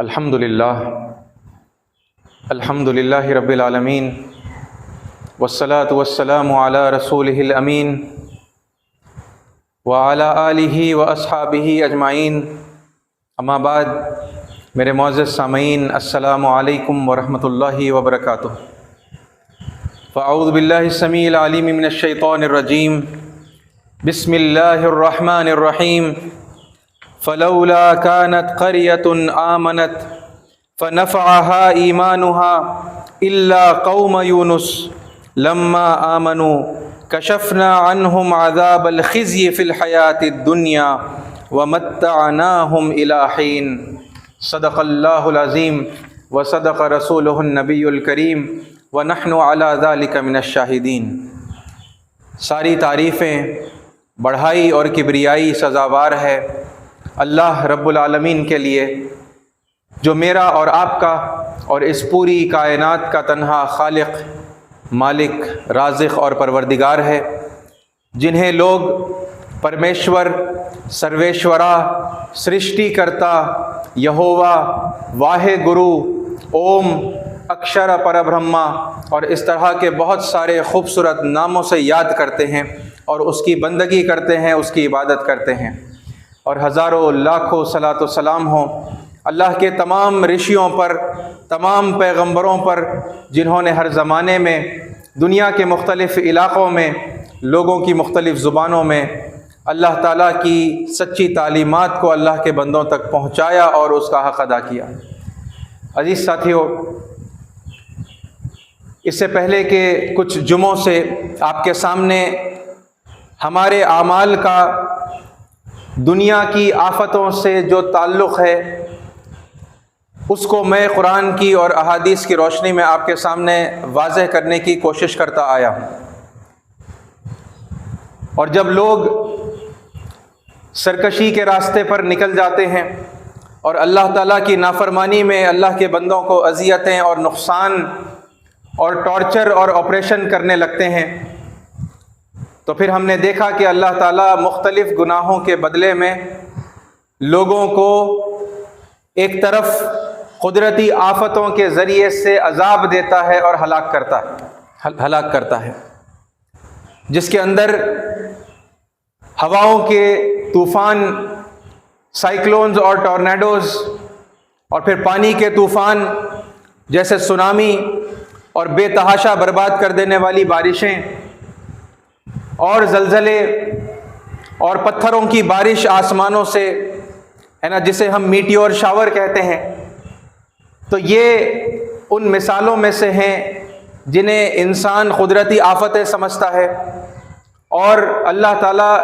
الحمدللہ رب العالمین والصلاة والسلام علی رسولہ الامین وعلی آلہ واصحابہ اجمعین، اما بعد، میرے معزز سامعین، السلام علیکم ورحمۃ اللہ وبرکاتہ۔ فاعوذ باللہ السمیع العلیم من الشیطان الرجیم، بسم اللہ الرحمن الرحیم۔ فلولا كانت قرية آمنت فنفعها إيمانها إلا قوم يونس لما آمنوا كشفنا عنهم عذاب الخزي في الحياة الدنيا ومتعناهم إلى حين۔ صدق الله العظيم وصدق رسوله النبي الكريم ونحن على ذلك من الشاهدين۔ ساری تعریفیں، بڑھائی اور کبریائی سزاوار ہے اللہ رب العالمین کے لیے، جو میرا اور آپ کا اور اس پوری کائنات کا تنہا خالق، مالک، رازق اور پروردگار ہے، جنہیں لوگ پرمیشور، سرویشورا، سرشٹی کرتا، یہووا، واہے گرو، اوم، اکشر پربرہما اور اس طرح کے بہت سارے خوبصورت ناموں سے یاد کرتے ہیں اور اس کی بندگی کرتے ہیں، اس کی عبادت کرتے ہیں۔ اور ہزاروں لاکھوں صلاۃ و سلام ہوں اللہ کے تمام رشیوں پر، تمام پیغمبروں پر، جنہوں نے ہر زمانے میں دنیا کے مختلف علاقوں میں لوگوں کی مختلف زبانوں میں اللہ تعالیٰ کی سچی تعلیمات کو اللہ کے بندوں تک پہنچایا اور اس کا حق ادا کیا۔ عزیز ساتھیو، اس سے پہلے کہ کچھ جمعوں سے آپ کے سامنے ہمارے اعمال کا دنیا کی آفتوں سے جو تعلق ہے اس کو میں قرآن کی اور احادیث کی روشنی میں آپ کے سامنے واضح کرنے کی کوشش کرتا آیا ہوں۔ اور جب لوگ سرکشی کے راستے پر نکل جاتے ہیں اور اللہ تعالیٰ کی نافرمانی میں اللہ کے بندوں کو اذیتیں اور نقصان اور ٹارچر اور آپریشن کرنے لگتے ہیں، تو پھر ہم نے دیکھا کہ اللہ تعالیٰ مختلف گناہوں کے بدلے میں لوگوں کو ایک طرف قدرتی آفتوں کے ذریعے سے عذاب دیتا ہے اور ہلاک کرتا ہے، جس کے اندر ہواؤں کے طوفان، سائیکلونز اور ٹورنیڈوز، اور پھر پانی کے طوفان جیسے سونامی اور بے تحاشا برباد کر دینے والی بارشیں اور زلزلے اور پتھروں کی بارش آسمانوں سے، ہے نا، جسے ہم میٹیور شاور کہتے ہیں، تو یہ ان مثالوں میں سے ہیں جنہیں انسان قدرتی آفتیں سمجھتا ہے، اور اللہ تعالیٰ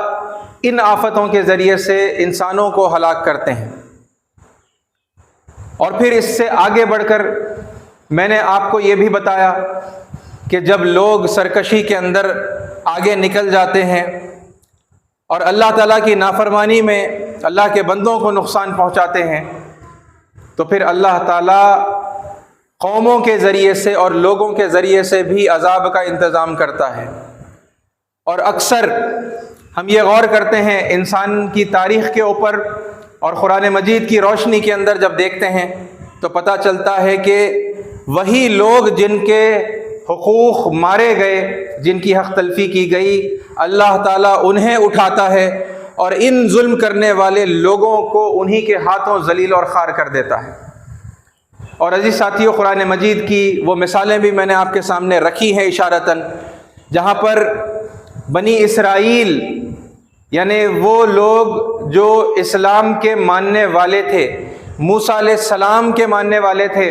ان آفتوں کے ذریعے سے انسانوں کو ہلاک کرتے ہیں۔ اور پھر اس سے آگے بڑھ کر میں نے آپ کو یہ بھی بتایا کہ جب لوگ سرکشی کے اندر آگے نکل جاتے ہیں اور اللہ تعالیٰ کی نافرمانی میں اللہ کے بندوں کو نقصان پہنچاتے ہیں، تو پھر اللہ تعالیٰ قوموں کے ذریعے سے اور لوگوں کے ذریعے سے بھی عذاب کا انتظام کرتا ہے۔ اور اکثر ہم یہ غور کرتے ہیں انسان کی تاریخ کے اوپر اور قرآن مجید کی روشنی کے اندر جب دیکھتے ہیں تو پتہ چلتا ہے کہ وہی لوگ جن کے حقوق مارے گئے، جن کی حق تلفی کی گئی، اللہ تعالیٰ انہیں اٹھاتا ہے اور ان ظلم کرنے والے لوگوں کو انہی کے ہاتھوں ذلیل اور خوار کر دیتا ہے۔ اور عزیز ساتھیو، قرآن مجید کی وہ مثالیں بھی میں نے آپ کے سامنے رکھی ہیں اشارتاً، جہاں پر بنی اسرائیل، یعنی وہ لوگ جو اسلام کے ماننے والے تھے، موسیٰ علیہ السلام کے ماننے والے تھے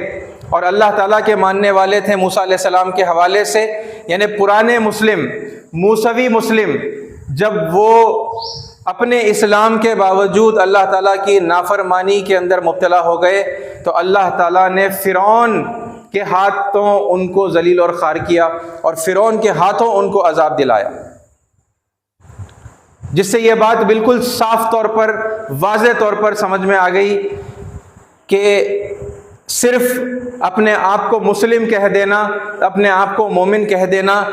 اور اللہ تعالیٰ کے ماننے والے تھے موسیٰ علیہ السلام کے حوالے سے، یعنی پرانے مسلم، موسوی مسلم، جب وہ اپنے اسلام کے باوجود اللہ تعالیٰ کی نافرمانی کے اندر مبتلا ہو گئے تو اللہ تعالیٰ نے فرعون کے ہاتھوں ان کو ذلیل اور خوار کیا اور فرعون کے ہاتھوں ان کو عذاب دلایا، جس سے یہ بات بالکل صاف طور پر، واضح طور پر سمجھ میں آ گئی کہ صرف اپنے آپ کو مسلم کہہ دینا، اپنے آپ کو مومن کہہ دینا،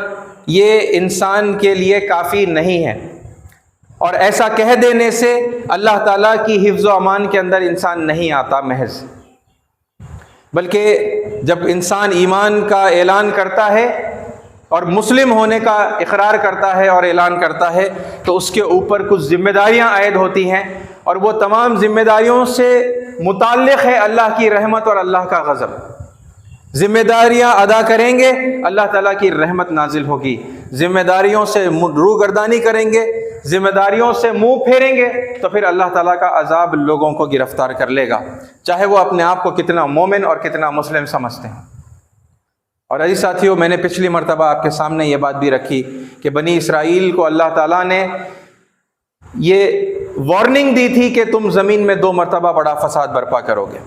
یہ انسان کے لیے کافی نہیں ہے، اور ایسا کہہ دینے سے اللہ تعالیٰ کی حفظ و امان کے اندر انسان نہیں آتا محض۔ بلکہ جب انسان ایمان کا اعلان کرتا ہے اور مسلم ہونے کا اقرار کرتا ہے اور اعلان کرتا ہے تو اس کے اوپر کچھ ذمہ داریاں عائد ہوتی ہیں، اور وہ تمام ذمہ داریوں سے متعلق ہے اللہ کی رحمت اور اللہ کا غضب۔ ذمہ داریاں ادا کریں گے اللہ تعالیٰ کی رحمت نازل ہوگی، ذمہ داریوں سے روگردانی کریں گے، ذمہ داریوں سے منہ پھیریں گے تو پھر اللہ تعالیٰ کا عذاب لوگوں کو گرفتار کر لے گا، چاہے وہ اپنے آپ کو کتنا مومن اور کتنا مسلم سمجھتے ہیں۔ اور عزیز ساتھیوں، میں نے پچھلی مرتبہ آپ کے سامنے یہ بات بھی رکھی کہ بنی اسرائیل کو اللہ تعالیٰ نے یہ وارننگ دی تھی کہ تم زمین میں 2 مرتبہ بڑا فساد برپا کرو گے،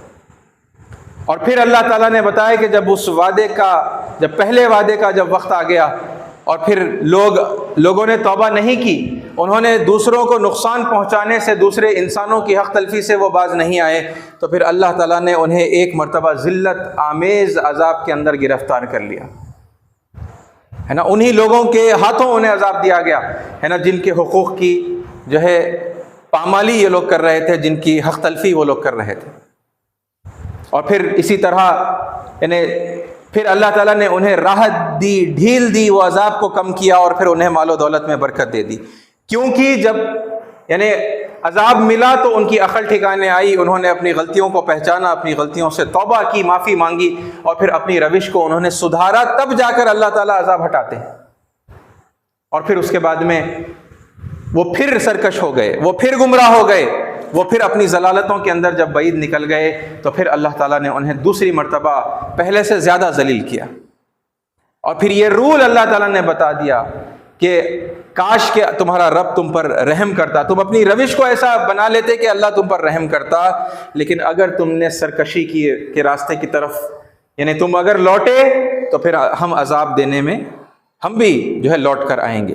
اور پھر اللہ تعالیٰ نے بتایا کہ جب پہلے وعدے کا جب وقت آ گیا اور پھر لوگوں نے توبہ نہیں کی، انہوں نے دوسروں کو نقصان پہنچانے سے، دوسرے انسانوں کی حق تلفی سے وہ باز نہیں آئے، تو پھر اللہ تعالیٰ نے انہیں ایک مرتبہ ذلت آمیز عذاب کے اندر گرفتار کر لیا، ہے نا۔ انہی لوگوں کے ہاتھوں انہیں عذاب دیا گیا، ہے نا، جن کے حقوق کی جو ہے پامالی یہ لوگ کر رہے تھے، جن کی حق تلفی وہ لوگ کر رہے تھے۔ اور پھر اسی طرح پھر اللہ تعالیٰ نے انہیں راحت دی، ڈھیل دی، وہ عذاب کو کم کیا اور پھر انہیں مال و دولت میں برکت دے دی، کیونکہ جب عذاب ملا تو ان کی عقل ٹھکانے آئی، انہوں نے اپنی غلطیوں کو پہچانا، اپنی غلطیوں سے توبہ کی، معافی مانگی، اور پھر اپنی روش کو انہوں نے سدھارا، تب جا کر اللہ تعالیٰ عذاب ہٹاتے ہیں۔ اور پھر اس کے بعد میں وہ پھر سرکش ہو گئے، وہ پھر گمراہ ہو گئے، وہ پھر اپنی ضلالتوں کے اندر جب بعید نکل گئے تو پھر اللہ تعالیٰ نے انہیں دوسری مرتبہ پہلے سے زیادہ ذلیل کیا، اور پھر یہ رول اللہ تعالیٰ نے بتا دیا کہ کاش کہ تمہارا رب تم پر رحم کرتا، تم اپنی روش کو ایسا بنا لیتے کہ اللہ تم پر رحم کرتا، لیکن اگر تم نے سرکشی کے راستے کی طرف تم اگر لوٹے تو پھر ہم عذاب دینے میں ہم بھی جو ہے لوٹ کر آئیں گے۔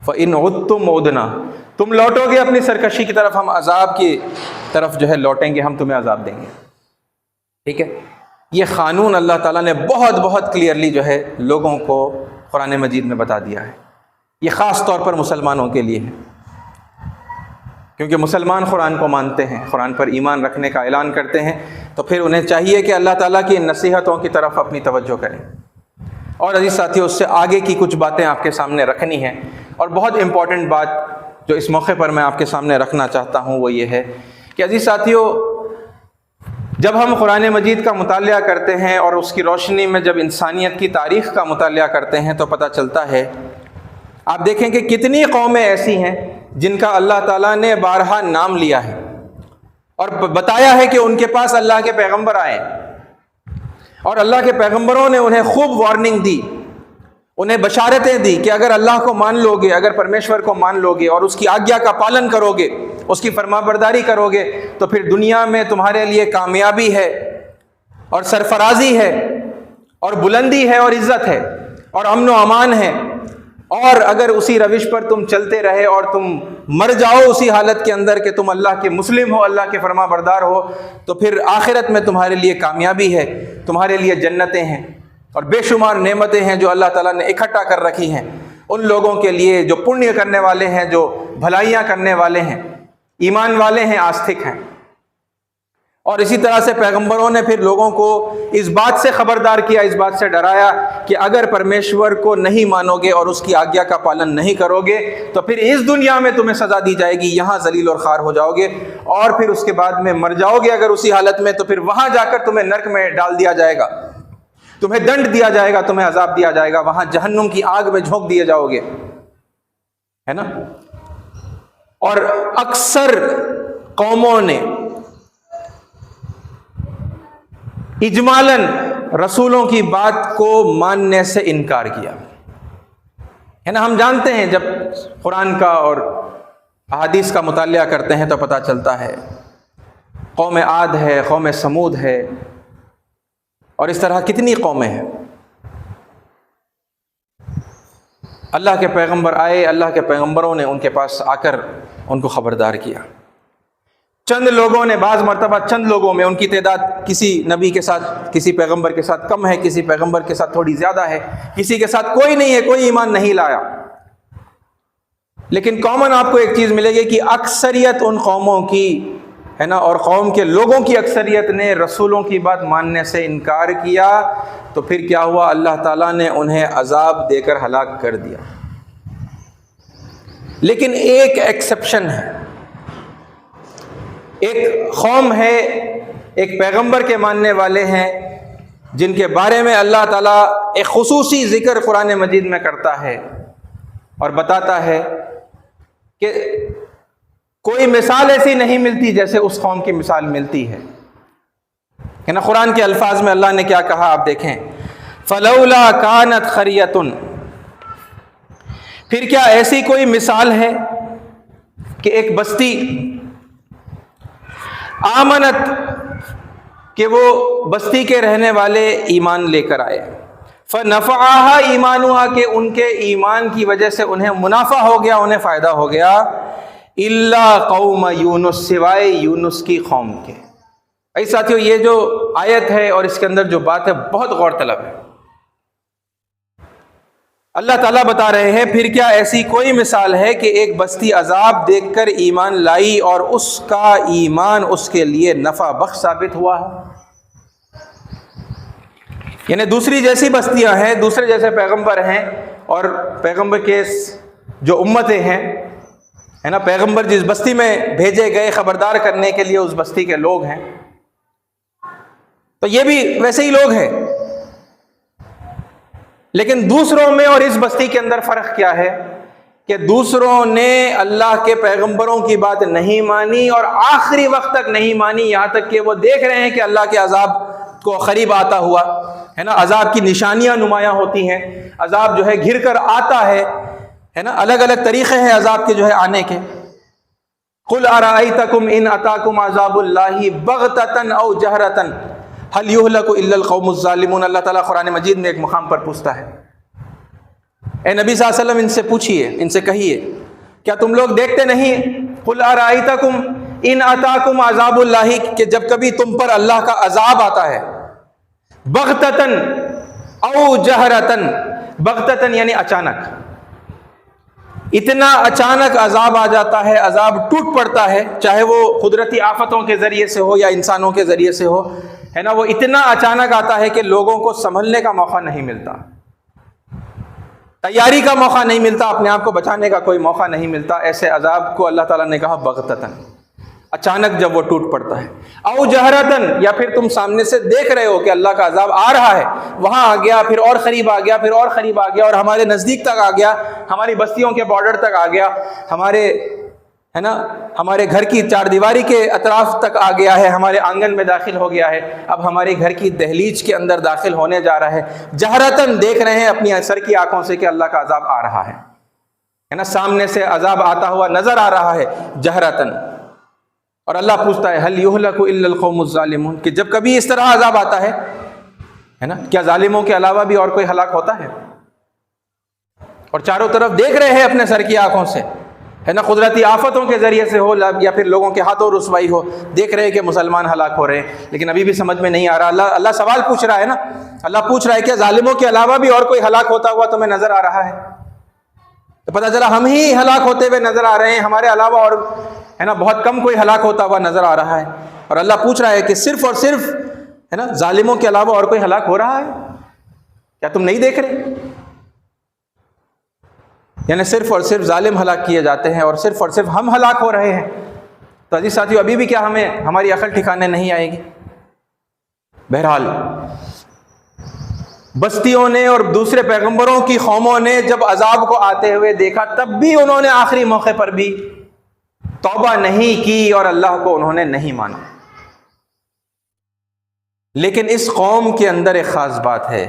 فَإِنْ عُدْتُمْ عُدْنَا، تم لوٹو گے اپنی سرکشی کی طرف، ہم عذاب کی طرف جو ہے لوٹیں گے، ہم تمہیں عذاب دیں گے۔ ٹھیک ہے، یہ قانون اللہ تعالیٰ نے بہت بہت کلیئرلی جو ہے لوگوں کو قرآن مجید میں بتا دیا ہے۔ یہ خاص طور پر مسلمانوں کے لیے ہے، کیونکہ مسلمان قرآن کو مانتے ہیں، قرآن پر ایمان رکھنے کا اعلان کرتے ہیں، تو پھر انہیں چاہیے کہ اللہ تعالیٰ کی ان نصیحتوں کی طرف اپنی توجہ کریں۔ اور عزیز ساتھیوں، اس سے آگے کی کچھ باتیں آپ کے سامنے رکھنی ہیں، اور بہت امپورٹنٹ بات جو اس موقع پر میں آپ کے سامنے رکھنا چاہتا ہوں وہ یہ ہے کہ عزیز ساتھیوں، جب ہم قرآن مجید کا مطالعہ کرتے ہیں اور اس کی روشنی میں جب انسانیت کی تاریخ کا مطالعہ کرتے ہیں تو پتہ چلتا ہے، آپ دیکھیں کہ کتنی قومیں ایسی ہیں جن کا اللہ تعالیٰ نے بارہا نام لیا ہے اور بتایا ہے کہ ان کے پاس اللہ کے پیغمبر آئے، اور اللہ کے پیغمبروں نے انہیں خوب وارننگ دی، انہیں بشارتیں دی کہ اگر اللہ کو مان لو گے، اگر پرمیشور کو مان لو گے اور اس کی آگیا کا پالن کرو گے، اس کی فرما برداری کرو گے، تو پھر دنیا میں تمہارے لیے کامیابی ہے اور سرفرازی ہے اور بلندی ہے اور عزت ہے اور امن و امان ہے، اور اگر اسی روش پر تم چلتے رہے اور تم مر جاؤ اسی حالت کے اندر کہ تم اللہ کے مسلم ہو، اللہ کے فرما بردار ہو، تو پھر آخرت میں تمہارے لیے کامیابی ہے، تمہارے لیے جنتیں ہیں اور بے شمار نعمتیں ہیں جو اللہ تعالیٰ نے اکٹھا کر رکھی ہیں ان لوگوں کے لیے جو پنیہ کرنے والے ہیں، جو بھلائیاں کرنے والے ہیں، ایمان والے ہیں، آستھک ہیں۔ اور اسی طرح سے پیغمبروں نے پھر لوگوں کو اس بات سے خبردار کیا، اس بات سے ڈرایا کہ اگر پرمیشور کو نہیں مانو گے اور اس کی آگیا کا پالن نہیں کرو گے تو پھر اس دنیا میں تمہیں سزا دی جائے گی، یہاں ذلیل اور خوار ہو جاؤ گے، اور پھر اس کے بعد میں مر جاؤ گے اگر اسی حالت میں تو پھر وہاں جا کر تمہیں نرک میں ڈال دیا جائے گا، تمہیں دنڈ دیا جائے گا، تمہیں عذاب دیا جائے گا، وہاں جہنم کی آگ میں جھونک دیے جاؤ گے، ہے نا۔ اور اکثر قوموں نے اجمالاً رسولوں کی بات کو ماننے سے انکار کیا، ہے نا۔ ہم جانتے ہیں جب قرآن کا اور احادیث کا مطالعہ کرتے ہیں تو پتہ چلتا ہے قوم عاد ہے، قوم سمود ہے، اور اس طرح کتنی قومیں ہیں۔ اللہ کے پیغمبر آئے، اللہ کے پیغمبروں نے ان کے پاس آ کر ان کو خبردار کیا۔ چند لوگوں نے، بعض مرتبہ چند لوگوں میں، ان کی تعداد کسی نبی کے ساتھ، کسی پیغمبر کے ساتھ کم ہے، کسی پیغمبر کے ساتھ تھوڑی زیادہ ہے، کسی کے ساتھ کوئی نہیں ہے، کوئی ایمان نہیں لایا، لیکن کامن آپ کو ایک چیز ملے گی کہ اکثریت ان قوموں کی ہے نا اور قوم کے لوگوں کی اکثریت نے رسولوں کی بات ماننے سے انکار کیا تو پھر کیا ہوا؟ اللہ تعالیٰ نے انہیں عذاب دے کر ہلاک کر دیا۔ لیکن ایک ایکسیپشن ہے، ایک قوم ہے، ایک پیغمبر کے ماننے والے ہیں جن کے بارے میں اللہ تعالیٰ ایک خصوصی ذکر قرآن مجید میں کرتا ہے اور بتاتا ہے کہ کوئی مثال ایسی نہیں ملتی جیسے اس قوم کی مثال ملتی ہے۔ نا قرآن کے الفاظ میں اللہ نے کیا کہا آپ دیکھیں، فَلَوْلَا كَانَتْ خَرْيَةٌ، پھر کیا ایسی کوئی مثال ہے کہ ایک بستی آمنت، کہ وہ بستی کے رہنے والے ایمان لے کر آئے، فَنَفَعَهَا ایمانُهَا، کہ ان کے ایمان کی وجہ سے انہیں منافع ہو گیا، انہیں فائدہ ہو گیا، اِلَّا قَوْمَ یونس، سوائے یونس کی قوم کے۔ اے ساتھیو، یہ جو آیت ہے اور اس کے اندر جو بات ہے بہت غور طلب ہے۔ اللہ تعالیٰ بتا رہے ہیں پھر کیا ایسی کوئی مثال ہے کہ ایک بستی عذاب دیکھ کر ایمان لائی اور اس کا ایمان اس کے لیے نفع بخش ثابت ہوا ہے؟ یعنی دوسری جیسی بستیاں ہیں، دوسرے جیسے پیغمبر ہیں، اور پیغمبر کے جو امتیں ہیں، ہے نا، پیغمبر جس بستی میں بھیجے گئے خبردار کرنے کے لیے اس بستی کے لوگ ہیں، تو یہ بھی ویسے ہی لوگ ہیں، لیکن دوسروں میں اور اس بستی کے اندر فرق کیا ہے کہ دوسروں نے اللہ کے پیغمبروں کی بات نہیں مانی اور آخری وقت تک نہیں مانی، یہاں تک کہ وہ دیکھ رہے ہیں کہ اللہ کے عذاب کو قریب آتا ہوا، ہے نا، عذاب کی نشانیاں نمایاں ہوتی ہیں، عذاب جو ہے گھر کر آتا ہے نا، الگ الگ طریقے ہیں عذاب کے جو ہے آنے کے۔ قُلْ أَرَأَيْتَكُمْ إِنْ أَتَاكُمْ عَذَابُ اللَّهِ بَغْتَةً أَوْ جَهْرَةً هَلْ يُهْلَكُ إِلَّا الْقَوْمُ الظَّالِمُونَ۔ اللہ تعالیٰ قرآن مجید میں ایک مقام پر پوچھتا ہے، اے نبی صلی اللہ علیہ وسلم ان سے پوچھئے، ان سے کہیے، کیا تم لوگ دیکھتے نہیں، قُلْ أَرَأَيْتَكُمْ إِنْ أَتَاكُمْ عَذَابُ اللَّهِ، کہ جب کبھی تم پر اللہ کا عذاب آتا ہے، بغتتاً او جہرتاً، بغتتاً یعنی اچانک، اتنا اچانک عذاب آ جاتا ہے، عذاب ٹوٹ پڑتا ہے، چاہے وہ قدرتی آفتوں کے ذریعے سے ہو یا انسانوں کے ذریعے سے ہو، ہے نا، وہ اتنا اچانک آتا ہے کہ لوگوں کو سنبھلنے کا موقع نہیں ملتا، تیاری کا موقع نہیں ملتا، اپنے آپ کو بچانے کا کوئی موقع نہیں ملتا۔ ایسے عذاب کو اللہ تعالیٰ نے کہا بغتتاً، اچانک جب وہ ٹوٹ پڑتا ہے، او جہرتاً، یا پھر تم سامنے سے دیکھ رہے ہو کہ اللہ کا عذاب آ رہا ہے، وہاں آ گیا، پھر اور قریب آ گیا، پھر اور قریب آ گیا، اور ہمارے نزدیک تک آ گیا، ہماری بستیوں کے بارڈر تک آ گیا، ہمارے، ہے نا، ہمارے گھر کی چار دیواری کے اطراف تک آ گیا ہے، ہمارے آنگن میں داخل ہو گیا ہے، اب ہمارے گھر کی دہلیز کے اندر داخل ہونے جا رہا ہے، جہرتاً دیکھ رہے ہیں اپنی سر کی آنکھوں سے کہ اللہ کا عذاب آ رہا ہے نا، سامنے سے عذاب آتا ہوا نظر آ رہا ہے جہرتاً۔ اور اللہ پوچھتا ہے هل يهلك الا القوم الظالمون، کہ جب کبھی اس طرح عذاب آتا ہے نا، کیا ظالموں کے علاوہ بھی اور کوئی ہلاک ہوتا ہے؟ اور چاروں طرف دیکھ رہے ہیں اپنے سر کی آنکھوں سے، ہے نا، قدرتی آفتوں کے ذریعے سے ہو یا پھر لوگوں کے ہاتھوں رسوائی ہو، دیکھ رہے ہیں کہ مسلمان ہلاک ہو رہے ہیں، لیکن ابھی بھی سمجھ میں نہیں آ رہا۔ اللہ سوال پوچھ رہا ہے نا، اللہ پوچھ رہا ہے کہ ظالموں کے علاوہ بھی اور کوئی ہلاک ہوتا ہوا تمہیں نظر آ رہا ہے؟ تو پتہ چلا ہم ہی ہلاک ہوتے ہوئے نظر آ رہے ہیں، ہمارے علاوہ اور، ہے نا، بہت کم کوئی ہلاک ہوتا ہوا نظر آ رہا ہے۔ اور اللہ پوچھ رہا ہے کہ صرف اور صرف، ہے نا، ظالموں کے علاوہ اور کوئی ہلاک ہو رہا ہے؟ کیا تم نہیں دیکھ رہے؟ یعنی صرف اور صرف ظالم ہلاک کیے جاتے ہیں اور صرف ہم ہلاک ہو رہے ہیں۔ تو عزیز ساتھیو، ابھی بھی کیا ہماری عقل ٹھکانے نہیں آئے گی؟ بہرحال بستیوں نے اور دوسرے پیغمبروں کی قوموں نے جب عذاب کو آتے ہوئے دیکھا، تب بھی انہوں نے آخری موقع پر بھی توبہ نہیں کی اور اللہ کو انہوں نے نہیں مانا۔ لیکن اس قوم کے اندر ایک خاص بات ہے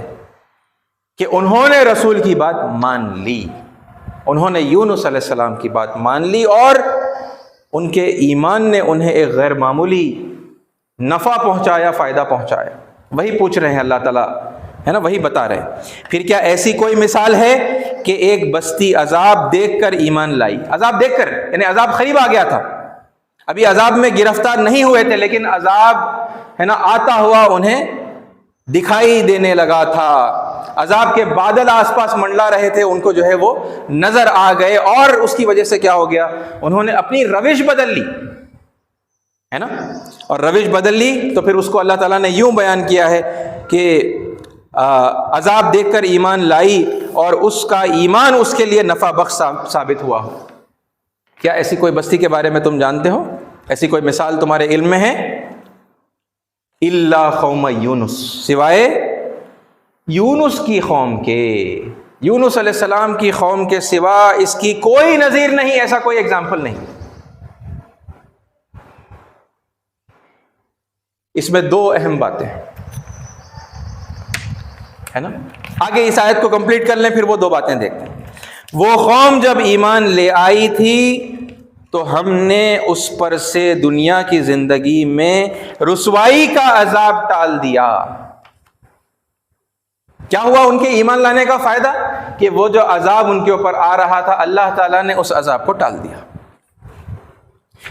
کہ انہوں نے رسول کی بات مان لی، انہوں نے یونس علیہ السلام کی بات مان لی، اور ان کے ایمان نے انہیں ایک غیر معمولی نفع پہنچایا، فائدہ پہنچایا۔ وہی پوچھ رہے ہیں اللہ تعالیٰ، ہے نا، وہی بتا رہے ہیں۔ پھر کیا ایسی کوئی مثال ہے کہ ایک بستی عذاب دیکھ کر ایمان لائی؟ عذاب دیکھ کر یعنی عذاب قریب آ گیا تھا، ابھی عذاب میں گرفتار نہیں ہوئے تھے، لیکن عذاب، ہے نا، آتا ہوا انہیں دکھائی دینے لگا تھا، عذاب کے بادل آس پاس منڈلا رہے تھے، ان کو جو ہے وہ نظر آ گئے، اور اس کی وجہ سے کیا ہو گیا؟ انہوں نے اپنی روش بدل لی، ہے نا، اور روش بدل لی تو پھر اس کو اللہ تعالیٰ نے یوں بیان کیا ہے کہ عذاب دیکھ کر ایمان لائی اور اس کا ایمان اس کے لیے نفع بخش ثابت ہوا ہو۔ کیا ایسی کوئی بستی کے بارے میں تم جانتے ہو؟ ایسی کوئی مثال تمہارے علم میں ہے؟ الا قوم یونس، سوائے یونس کی قوم کے، یونس علیہ السلام کی قوم کے سوا اس کی کوئی نظیر نہیں، ایسا کوئی ایگزامپل نہیں۔ اس میں دو اہم باتیں ہیں، ہے نا۔ آگے اس آیت کو کمپلیٹ کر لیں، پھر وہ دو باتیں دیکھتے ہیں۔ وہ قوم جب ایمان لے آئی تھی تو ہم نے اس پر سے دنیا کی زندگی میں رسوائی کا عذاب ٹال دیا۔ کیا ہوا ان کے ایمان لانے کا فائدہ؟ کہ وہ جو عذاب ان کے اوپر آ رہا تھا اللہ تعالیٰ نے اس عذاب کو ٹال دیا۔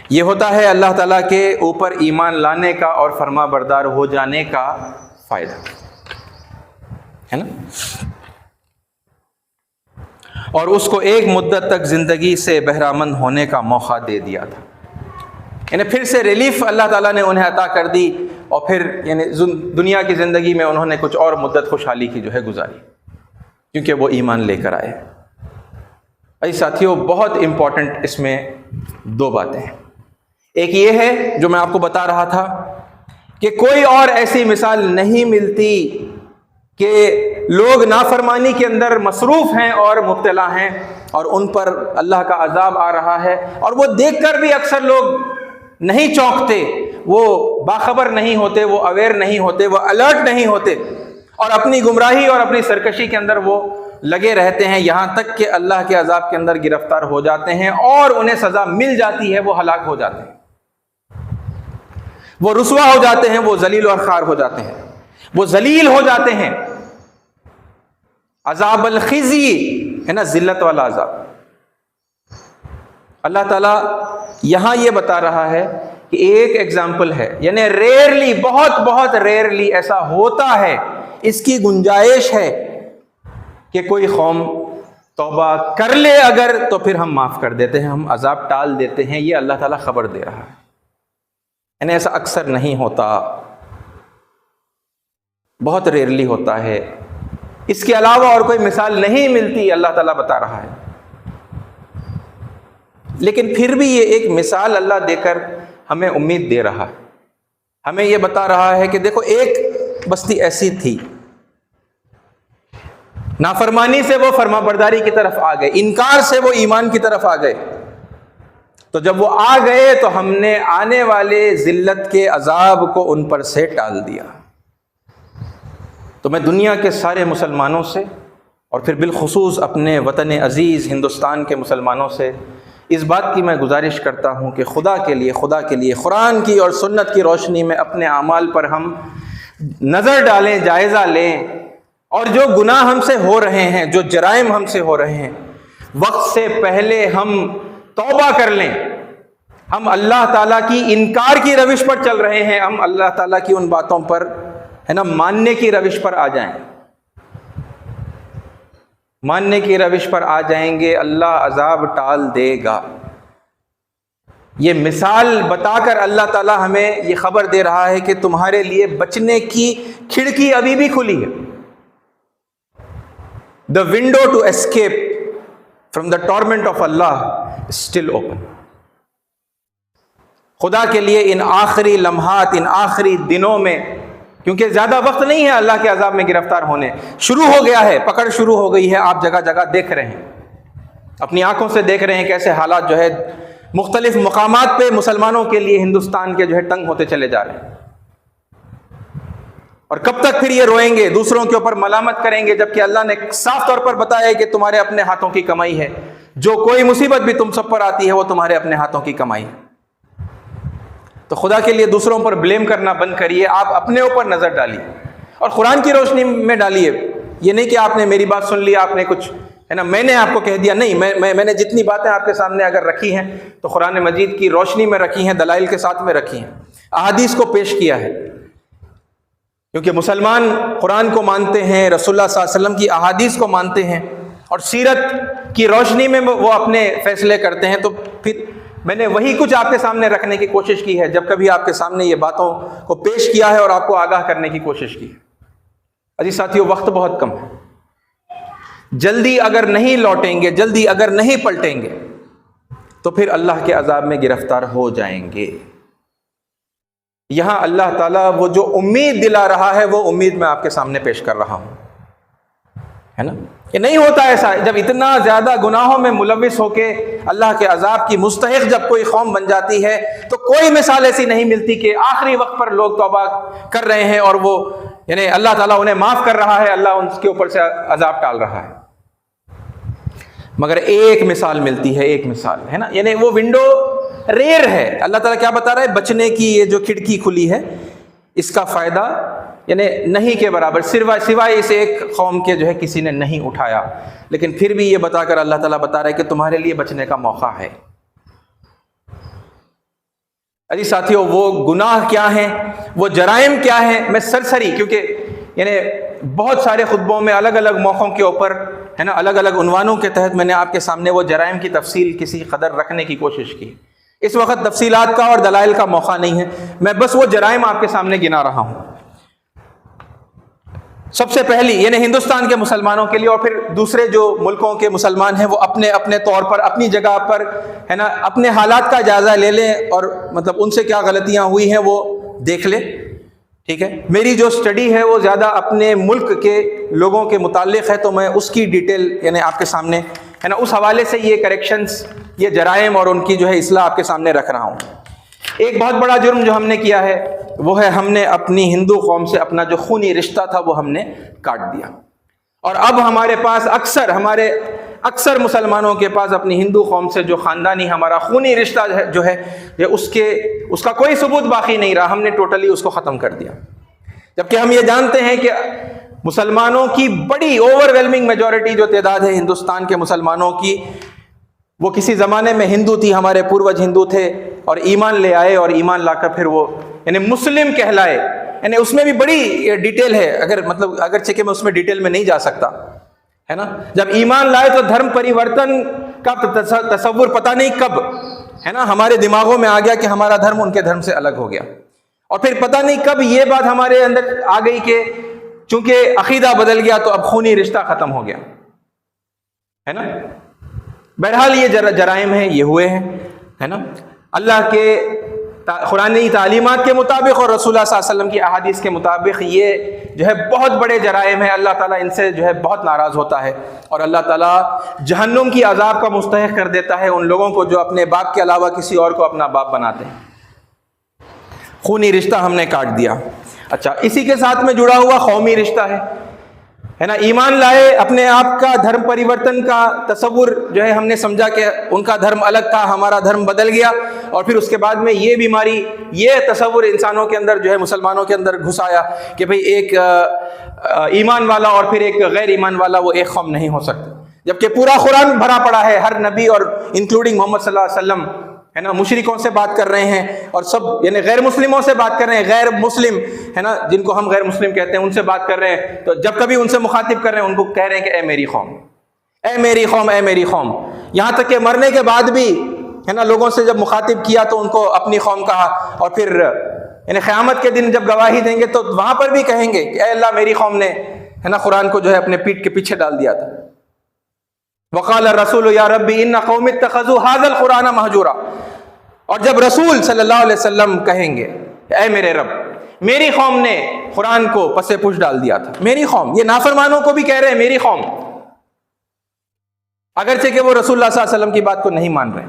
یہ ہوتا ہے اللہ تعالیٰ کے اوپر ایمان لانے کا اور فرما بردار ہو جانے کا فائدہ، ہے نا۔ اور اس کو ایک مدت تک زندگی سے بہرامند ہونے کا موقع دے دیا تھا، یعنی پھر سے ریلیف اللہ تعالیٰ نے انہیں عطا کر دی، اور پھر یعنی دنیا کی زندگی میں انہوں نے کچھ اور مدت خوشحالی کی جو ہے گزاری، کیونکہ وہ ایمان لے کر آئے۔ اے ساتھیوں، بہت امپورٹنٹ اس میں دو باتیں ہیں۔ ایک یہ ہے جو میں آپ کو بتا رہا تھا کہ کوئی اور ایسی مثال نہیں ملتی کہ لوگ نافرمانی کے اندر مصروف ہیں اور مبتلا ہیں اور ان پر اللہ کا عذاب آ رہا ہے، اور وہ دیکھ کر بھی اکثر لوگ نہیں چونکتے، وہ باخبر نہیں ہوتے، وہ اویئر نہیں ہوتے، وہ الرٹ نہیں ہوتے، اور اپنی گمراہی اور اپنی سرکشی کے اندر وہ لگے رہتے ہیں، یہاں تک کہ اللہ کے عذاب کے اندر گرفتار ہو جاتے ہیں اور انہیں سزا مل جاتی ہے، وہ ہلاک ہو جاتے ہیں، وہ رسوا ہو جاتے ہیں، وہ ذلیل اور خوار ہو جاتے ہیں، وہ ذلیل ہو جاتے ہیں۔ عذاب الخزی ہے نا، ذلت والا عذاب۔ اللہ تعالیٰ یہاں یہ بتا رہا ہے کہ ایک ایگزامپل ہے، یعنی ریئرلی، بہت بہت ریئرلی ایسا ہوتا ہے، اس کی گنجائش ہے کہ کوئی قوم توبہ کر لے اگر، تو پھر ہم معاف کر دیتے ہیں، ہم عذاب ٹال دیتے ہیں، یہ اللہ تعالیٰ خبر دے رہا ہے، یعنی ایسا اکثر نہیں ہوتا، بہت ریئرلی ہوتا ہے۔ اس کے علاوہ اور کوئی مثال نہیں ملتی، اللہ تعالیٰ بتا رہا ہے۔ لیکن پھر بھی یہ ایک مثال اللہ دے کر ہمیں امید دے رہا ہے، ہمیں یہ بتا رہا ہے کہ دیکھو ایک بستی ایسی تھی، نافرمانی سے وہ فرما برداری کی طرف آ گئے، انکار سے وہ ایمان کی طرف آ گئے، تو جب وہ آ گئے تو ہم نے آنے والے ذلت کے عذاب کو ان پر سے ٹال دیا۔ تو میں دنیا کے سارے مسلمانوں سے اور پھر بالخصوص اپنے وطن عزیز ہندوستان کے مسلمانوں سے اس بات کی میں گزارش کرتا ہوں کہ خدا کے لیے قرآن کی اور سنت کی روشنی میں اپنے اعمال پر ہم نظر ڈالیں، جائزہ لیں، اور جو گناہ ہم سے ہو رہے ہیں، جو جرائم ہم سے ہو رہے ہیں، وقت سے پہلے ہم توبہ کر لیں۔ ہم اللہ تعالیٰ کی انکار کی روش پر چل رہے ہیں، ہم اللہ تعالیٰ کی ان باتوں پر ہے نا ماننے کی روش پر آ جائیں، ماننے کی روش پر آ جائیں گے، اللہ عذاب ٹال دے گا۔ یہ مثال بتا کر اللہ تعالیٰ ہمیں یہ خبر دے رہا ہے کہ تمہارے لیے بچنے کی کھڑکی ابھی بھی کھلی ہے۔ The window to escape from the torment of Allah is still open۔ خدا کے لیے ان آخری لمحات، ان آخری دنوں میں، کیونکہ زیادہ وقت نہیں ہے اللہ کے عذاب میں گرفتار ہونے، شروع ہو گیا ہے، پکڑ شروع ہو گئی ہے، آپ جگہ جگہ دیکھ رہے ہیں، اپنی آنکھوں سے دیکھ رہے ہیں کیسے حالات جو ہے مختلف مقامات پہ مسلمانوں کے لیے ہندوستان کے جو ہے تنگ ہوتے چلے جا رہے ہیں۔ اور کب تک پھر یہ روئیں گے، دوسروں کے اوپر ملامت کریں گے، جبکہ اللہ نے صاف طور پر بتایا ہے کہ تمہارے اپنے ہاتھوں کی کمائی ہے، جو کوئی مصیبت بھی تم سب پر آتی ہے وہ تمہارے اپنے ہاتھوں کی کمائی ہے۔ تو خدا کے لیے دوسروں پر بلیم کرنا بند کریے، آپ اپنے اوپر نظر ڈالیے اور قرآن کی روشنی میں ڈالیے۔ یہ نہیں کہ آپ نے میری بات سن لی، آپ نے کچھ ہے نا میں نے آپ کو کہہ دیا، نہیں، میں نے جتنی باتیں آپ کے سامنے اگر رکھی ہیں تو قرآن مجید کی روشنی میں رکھی ہیں، دلائل کے ساتھ میں رکھی ہیں، احادیث کو پیش کیا ہے، کیونکہ مسلمان قرآن کو مانتے ہیں، رسول اللہ صلی اللہ علیہ وسلم کی احادیث کو مانتے ہیں، اور سیرت کی روشنی میں وہ اپنے فیصلے کرتے ہیں۔ تو پھر میں نے وہی کچھ آپ کے سامنے رکھنے کی کوشش کی ہے جب کبھی آپ کے سامنے یہ باتوں کو پیش کیا ہے اور آپ کو آگاہ کرنے کی کوشش کی ہے۔ عزیز ساتھیو، وقت بہت کم ہے، جلدی اگر نہیں لوٹیں گے، جلدی اگر نہیں پلٹیں گے تو پھر اللہ کے عذاب میں گرفتار ہو جائیں گے۔ یہاں اللہ تعالیٰ وہ جو امید دلا رہا ہے وہ امید میں آپ کے سامنے پیش کر رہا ہوں، ہے نا؟ کہ نہیں ہوتا ایسا، جب اتنا زیادہ گناہوں میں ملوث ہو کے اللہ کے عذاب کی مستحق جب کوئی قوم بن جاتی ہے تو کوئی مثال ایسی نہیں ملتی کہ آخری وقت پر لوگ توبہ کر رہے ہیں اور وہ یعنی اللہ تعالیٰ انہیں معاف کر رہا ہے، اللہ ان کے اوپر سے عذاب ٹال رہا ہے۔ مگر ایک مثال ملتی ہے، ایک مثال ہے نا، یعنی وہ ونڈو ریئر ہے۔ اللہ تعالیٰ کیا بتا رہا ہے؟ بچنے کی یہ جو کھڑکی کھلی ہے اس کا فائدہ یعنی نہیں کے برابر، سوائے اس ایک قوم کے جو ہے کسی نے نہیں اٹھایا، لیکن پھر بھی یہ بتا کر اللہ تعالیٰ بتا رہا ہے کہ تمہارے لیے بچنے کا موقع ہے۔ عزیز ساتھیوں، وہ گناہ کیا ہیں، وہ جرائم کیا ہیں، میں سرسری، کیونکہ یعنی بہت سارے خطبوں میں الگ الگ موقعوں کے اوپر ہے نا، الگ الگ عنوانوں کے تحت میں نے آپ کے سامنے وہ جرائم کی تفصیل کسی قدر رکھنے کی کوشش کی۔ اس وقت تفصیلات کا اور دلائل کا موقع نہیں ہے، میں بس وہ جرائم آپ کے سامنے گنا رہا ہوں۔ سب سے پہلی یعنی ہندوستان کے مسلمانوں کے لیے، اور پھر دوسرے جو ملکوں کے مسلمان ہیں وہ اپنے اپنے طور پر اپنی جگہ پر ہے نا اپنے حالات کا جائزہ لے لیں اور مطلب ان سے کیا غلطیاں ہوئی ہیں وہ دیکھ لیں، ٹھیک ہے؟ میری جو سٹڈی ہے وہ زیادہ اپنے ملک کے لوگوں کے متعلق ہے، تو میں اس کی ڈیٹیل یعنی آپ کے سامنے ہے نا اس حوالے سے یہ کریکشنز، یہ جرائم اور ان کی جو ہے اصلاح آپ کے سامنے رکھ رہا ہوں۔ ایک بہت بڑا جرم جو ہم نے کیا ہے وہ ہے ہم نے اپنی ہندو قوم سے اپنا جو خونی رشتہ تھا وہ ہم نے کاٹ دیا، اور اب ہمارے پاس اکثر مسلمانوں کے پاس اپنی ہندو قوم سے جو خاندانی ہمارا خونی رشتہ جو ہے اس کا کوئی ثبوت باقی نہیں رہا، ہم نے ٹوٹلی اس کو ختم کر دیا۔ جبکہ ہم یہ جانتے ہیں کہ مسلمانوں کی بڑی اوور ویلمنگ میجورٹی جو تعداد ہے ہندوستان کے مسلمانوں کی، وہ کسی زمانے میں ہندو تھی، ہمارے پوروج ہندو تھے اور ایمان لے آئے، اور ایمان لا کر پھر وہ یعنی مسلم کہلائے۔ یعنی اس میں بھی بڑی ڈیٹیل ہے، اگرچہ کہ میں اس میں ڈیٹیل میں نہیں جا سکتا، ہے نا۔ جب ایمان لائے تو دھرم پریورتن کا تصور پتہ نہیں کب ہے نا ہمارے دماغوں میں آ گیا کہ ہمارا دھرم ان کے دھرم سے الگ ہو گیا، اور پھر پتہ نہیں کب یہ بات ہمارے اندر آ گئی کہ چونکہ عقیدہ بدل گیا تو اب خونی رشتہ ختم ہو گیا، ہے نا۔ بہرحال یہ جرائم ہیں، یہ ہوئے ہیں، ہے نا۔ اللہ کے قرآنی تعلیمات کے مطابق اور رسول اللہ صلی اللہ علیہ وسلم کی احادیث کے مطابق یہ جو ہے بہت بڑے جرائم ہیں۔ اللہ تعالیٰ ان سے جو ہے بہت ناراض ہوتا ہے، اور اللہ تعالیٰ جہنم کی عذاب کا مستحق کر دیتا ہے ان لوگوں کو جو اپنے باپ کے علاوہ کسی اور کو اپنا باپ بناتے ہیں۔ خونی رشتہ ہم نے کاٹ دیا۔ اچھا، اسی کے ساتھ میں جڑا ہوا قومی رشتہ ہے نا۔ ایمان لائے، اپنے آپ کا دھرم پریورتن کا تصور جو ہے ہم نے سمجھا کہ ان کا دھرم الگ تھا، ہمارا دھرم بدل گیا، اور پھر اس کے بعد میں یہ بیماری، یہ تصور انسانوں کے اندر جو ہے مسلمانوں کے اندر گھس آیا کہ بھئی ایک ایمان والا اور پھر ایک غیر ایمان والا وہ ایک قوم نہیں ہو سکتا، جبکہ پورا قرآن بھرا پڑا ہے، ہر نبی اور انکلوڈنگ محمد صلی اللہ علیہ وسلم ہے نا مشرکوں سے بات کر رہے ہیں، اور سب یعنی غیر مسلموں سے بات کر رہے ہیں، غیر مسلم ہے نا جن کو ہم غیر مسلم کہتے ہیں ان سے بات کر رہے ہیں، تو جب کبھی ان سے مخاطب کر رہے ہیں ان کو کہہ رہے ہیں کہ اے میری قوم، اے میری قوم، اے میری قوم۔ یہاں تک کہ مرنے کے بعد بھی ہے نا لوگوں سے جب مخاطب کیا تو ان کو اپنی قوم کہا، اور پھر یعنی قیامت کے دن جب گواہی دیں گے تو وہاں پر بھی کہیں گے کہ اے اللہ میری قوم نے ہے نا قرآن کو جو ہے اپنے پیٹھ کے پیچھے ڈال دیا تھا۔ وقال الرسول یا ربی ان قوم اتخذوا هذا القرآن مہجورا، اور جب رسول صلی اللہ علیہ وسلم کہیں گے اے میرے رب، میری قوم نے قرآن کو پس پش ڈال دیا تھا، میری قوم، یہ نافرمانوں کو بھی کہہ رہے ہیں میری قوم، اگرچہ کہ وہ رسول اللہ صلی اللہ علیہ وسلم کی بات کو نہیں مان رہے،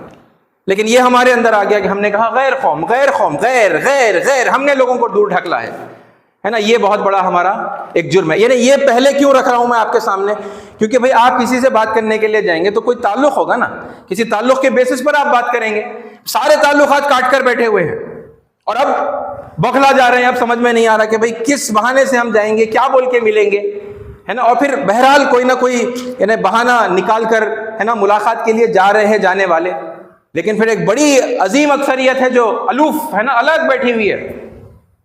لیکن یہ ہمارے اندر آ گیا کہ ہم نے کہا غیر قوم، غیر قوم، غیر غیر غیر، ہم نے لوگوں کو دور ڈھکلا ہے نا۔ یہ بہت بڑا ہمارا ایک جرم ہے۔ یعنی یہ پہلے کیوں رکھ رہا ہوں میں آپ کے سامنے، کیونکہ بھئی آپ کسی سے بات کرنے کے لیے جائیں گے تو کوئی تعلق ہوگا نا، کسی تعلق کے بیسس پر آپ بات کریں گے۔ سارے تعلقات کاٹ کر بیٹھے ہوئے ہیں، اور اب بوکھلا جا رہے ہیں، اب سمجھ میں نہیں آ رہا کہ بھئی کس بہانے سے ہم جائیں گے، کیا بول کے ملیں گے، ہے نا۔ اور پھر بہرحال کوئی نہ کوئی یعنی بہانہ نکال کر ہے نا ملاقات کے لیے جا رہے ہیں جانے والے، لیکن پھر ایک بڑی عظیم اکثریت ہے جو الوف ہے نا الگ بیٹھی ہوئی ہے،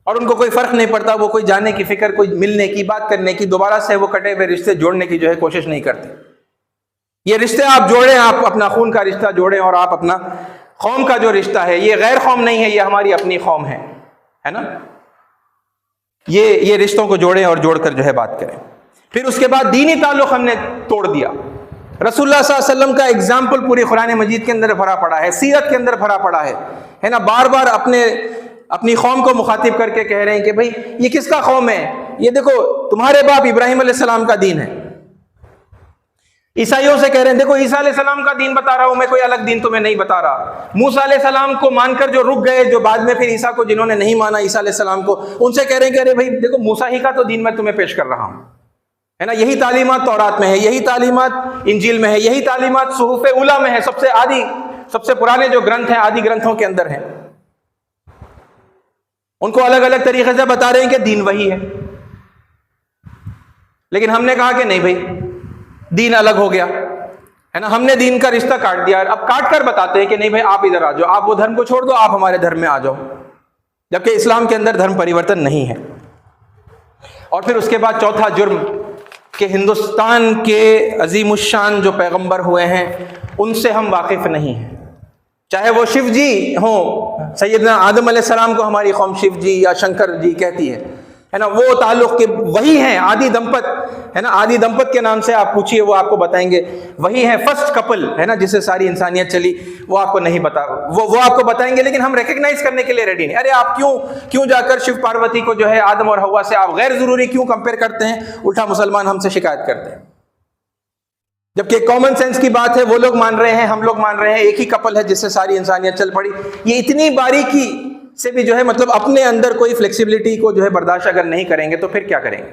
اور ان کو کوئی فرق نہیں پڑتا، وہ کوئی جانے کی فکر، کوئی ملنے کی، بات کرنے کی، دوبارہ سے وہ کٹے ہوئے رشتے جوڑنے کی جو ہے کوشش نہیں کرتے۔ یہ رشتے آپ جوڑیں، آپ اپنا خون کا رشتہ جوڑیں اور آپ اپنا قوم کا جو رشتہ ہے یہ غیر قوم نہیں ہے، یہ ہماری اپنی قوم ہے نا. یہ رشتوں کو جوڑیں اور جوڑ کر جو ہے بات کریں. پھر اس کے بعد دینی تعلق ہم نے توڑ دیا. رسول اللہ صلی اللہ علیہ وسلم کا اگزامپل پوری قرآن مجید کے اندر بھرا پڑا ہے، سیرت کے اندر بھرا پڑا ہے نا. بار بار اپنی قوم کو مخاطب کر کے کہہ رہے ہیں کہ بھئی یہ کس کا قوم ہے؟ یہ دیکھو تمہارے باپ ابراہیم علیہ السلام کا دین ہے. عیسائیوں سے کہہ رہے ہیں دیکھو عیسیٰ علیہ السلام کا دین بتا رہا ہوں میں، کوئی الگ دین تمہیں نہیں بتا رہا. موسیٰ علیہ السلام کو مان کر جو رک گئے، جو بعد میں پھر عیسیٰ کو جنہوں نے نہیں مانا، عیسیٰ علیہ السلام کو، ان سے کہہ رہے ہیں کہ ارے بھائی دیکھو موسیٰ ہی کا تو دین میں تمہیں پیش کر رہا ہوں، ہے نا. یہی تعلیمات تورات میں ہے، یہی تعلیمات انجیل میں ہے، یہی تعلیمات صحف اولیٰ میں ہے، سب سے پرانے جو گرنتھ ہیں آدی گرنتھوں کے اندر ہیں. ان کو الگ الگ طریقے سے بتا رہے ہیں کہ دین وہی ہے. لیکن ہم نے کہا کہ نہیں بھائی دین الگ ہو گیا، ہے نا. ہم نے دین کا رشتہ کاٹ دیا. اب کاٹ کر بتاتے ہیں کہ نہیں بھائی آپ ادھر آ جاؤ، آپ وہ دھرم کو چھوڑ دو، آپ ہمارے دھرم میں آ جاؤ، جبکہ اسلام کے اندر دھرم پریورتن نہیں ہے. اور پھر اس کے بعد چوتھا جرم کہ ہندوستان کے عظیم الشان جو پیغمبر ہوئے ہیں ان سے ہم واقف نہیں ہیں. چاہے وہ شیو جی ہوں، سیدنا آدم علیہ السلام کو ہماری قوم شیو جی یا شنکر جی کہتی ہے نا. وہ تعلق کے وہی ہیں، آدی دمپت ہے نا. آدی دمپت کے نام سے آپ پوچھئے وہ آپ کو بتائیں گے وہی ہے. فرسٹ کپل ہے نا جس سے ساری انسانیت چلی، وہ آپ کو نہیں بتا، وہ آپ کو بتائیں گے. لیکن ہم ریکگنائز کرنے کے لیے ریڈی نہیں. ارے آپ کیوں جا کر شیو پاروتی کو جو ہے آدم اور حوا سے آپ غیر ضروری کیوں کمپیئر کرتے ہیں؟ الٹا مسلمان ہم سے شکایت کرتے ہیں، جبکہ کامن سینس کی بات ہے. وہ لوگ مان رہے ہیں، ہم لوگ مان رہے ہیں، ایک ہی کپل ہے جس سے ساری انسانیت چل پڑی. یہ اتنی باریکی سے بھی جو ہے مطلب اپنے اندر کوئی فلیکسیبلٹی کو جو ہے برداشت اگر نہیں کریں گے تو پھر کیا کریں گے،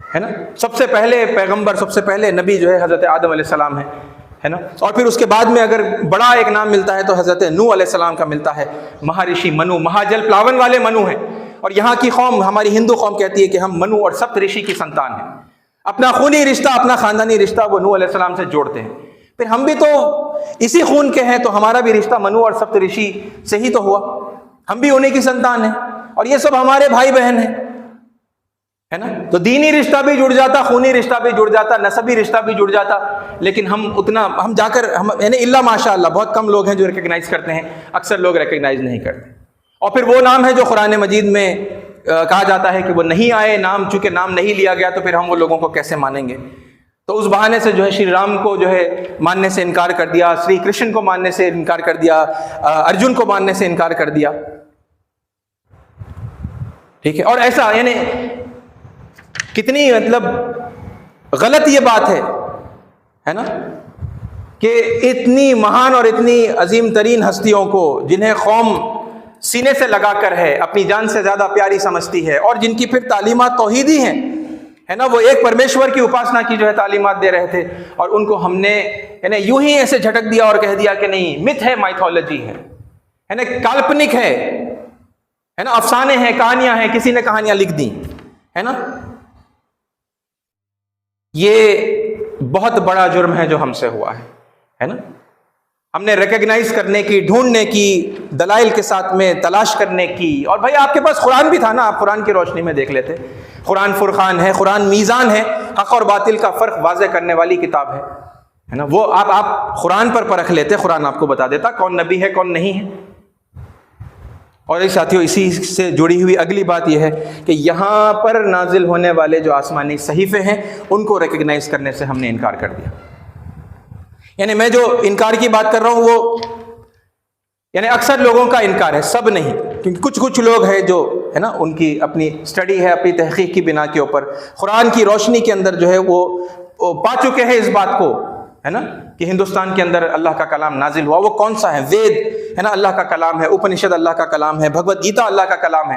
ہے نا. سب سے پہلے پیغمبر، سب سے پہلے نبی جو ہے حضرت آدم علیہ السلام ہے نا. اور پھر اس کے بعد میں اگر بڑا ایک نام ملتا ہے تو حضرت نوح علیہ السلام کا ملتا ہے. مہارشی منو، مہاجل پلاون والے منو ہیں. اور یہاں کی قوم، ہماری ہندو قوم کہتی ہے کہ ہم منو اور سپت رشی کی سنتان ہیں. اپنا خونی رشتہ، اپنا خاندانی رشتہ وہ نوح علیہ السلام سے جوڑتے ہیں. پھر ہم بھی تو اسی خون کے ہیں، تو ہمارا بھی رشتہ منو اور سپت رشی سے ہی تو ہوا. ہم بھی انہیں کی سنتان ہیں اور یہ سب ہمارے بھائی بہن ہیں، ہے نا. تو دینی رشتہ بھی جڑ جاتا، خونی رشتہ بھی جڑ جاتا، نسبی رشتہ بھی جڑ جاتا. لیکن ہم جا کر یعنی اللہ ماشاء اللہ بہت کم لوگ ہیں جو ریکگنائز کرتے ہیں، اکثر لوگ ریکگنائز نہیں کرتے. اور پھر وہ نام ہے جو قرآن مجید میں کہا جاتا ہے کہ وہ نہیں آئے نام، چونکہ نام نہیں لیا گیا تو پھر ہم وہ لوگوں کو کیسے مانیں گے. تو اس بہانے سے جو ہے شری رام کو جو ہے ماننے سے انکار کر دیا، شری کرشن کو ماننے سے انکار کر دیا، ارجن کو ماننے سے انکار کر دیا. ٹھیک ہے. اور ایسا یعنی کتنی مطلب غلط یہ بات ہے نا کہ اتنی مہان اور اتنی عظیم ترین ہستیوں کو جنہیں قوم سینے سے لگا کر ہے، اپنی جان سے زیادہ پیاری سمجھتی ہے، اور جن کی پھر تعلیمات توحیدی ہیں، ہے نا. وہ ایک پرمیشور کی اپاسنا کی جو ہے تعلیمات دے رہے تھے، اور ان کو ہم نے یعنی یوں ہی ایسے جھٹک دیا اور کہہ دیا کہ نہیں، متھ ہے، مائتھولوجی ہے نا، کالپنک ہے نا، افسانے ہیں، کہانیاں ہیں، کسی نے کہانیاں لکھ دی، ہے نا. یہ بہت بڑا جرم ہے جو ہم سے ہوا ہے نا. ہم نے ریکگنائز کرنے کی، ڈھونڈنے کی، دلائل کے ساتھ میں تلاش کرنے کی. اور بھائی آپ کے پاس قرآن بھی تھا نا، آپ قرآن کی روشنی میں دیکھ لیتے. قرآن فرقان ہے، قرآن میزان ہے، حق اور باطل کا فرق واضح کرنے والی کتاب ہے نا. وہ آپ قرآن پر پرکھ لیتے، قرآن آپ کو بتا دیتا کون نبی ہے کون نہیں ہے. اور ایک ساتھیوں اسی سے جڑی ہوئی اگلی بات یہ ہے کہ یہاں پر نازل ہونے والے جو آسمانی صحیفے ہیں ان کو ریکگنائز کرنے سے ہم نے انکار کر دیا. یعنی میں جو انکار کی بات کر رہا ہوں وہ یعنی اکثر لوگوں کا انکار ہے، سب نہیں. کیونکہ کچھ لوگ ہیں جو ہے نا ان کی اپنی اسٹڈی ہے، اپنی تحقیق کی بنا کے اوپر قرآن کی روشنی کے اندر جو ہے وہ پا چکے ہیں اس بات کو، ہے نا، کہ ہندوستان کے اندر اللہ کا کلام نازل ہوا. وہ کون سا ہے؟ وید ہے نا اللہ کا کلام ہے، اپنشد اللہ کا کلام ہے، بھگوت گیتا اللہ کا کلام ہے،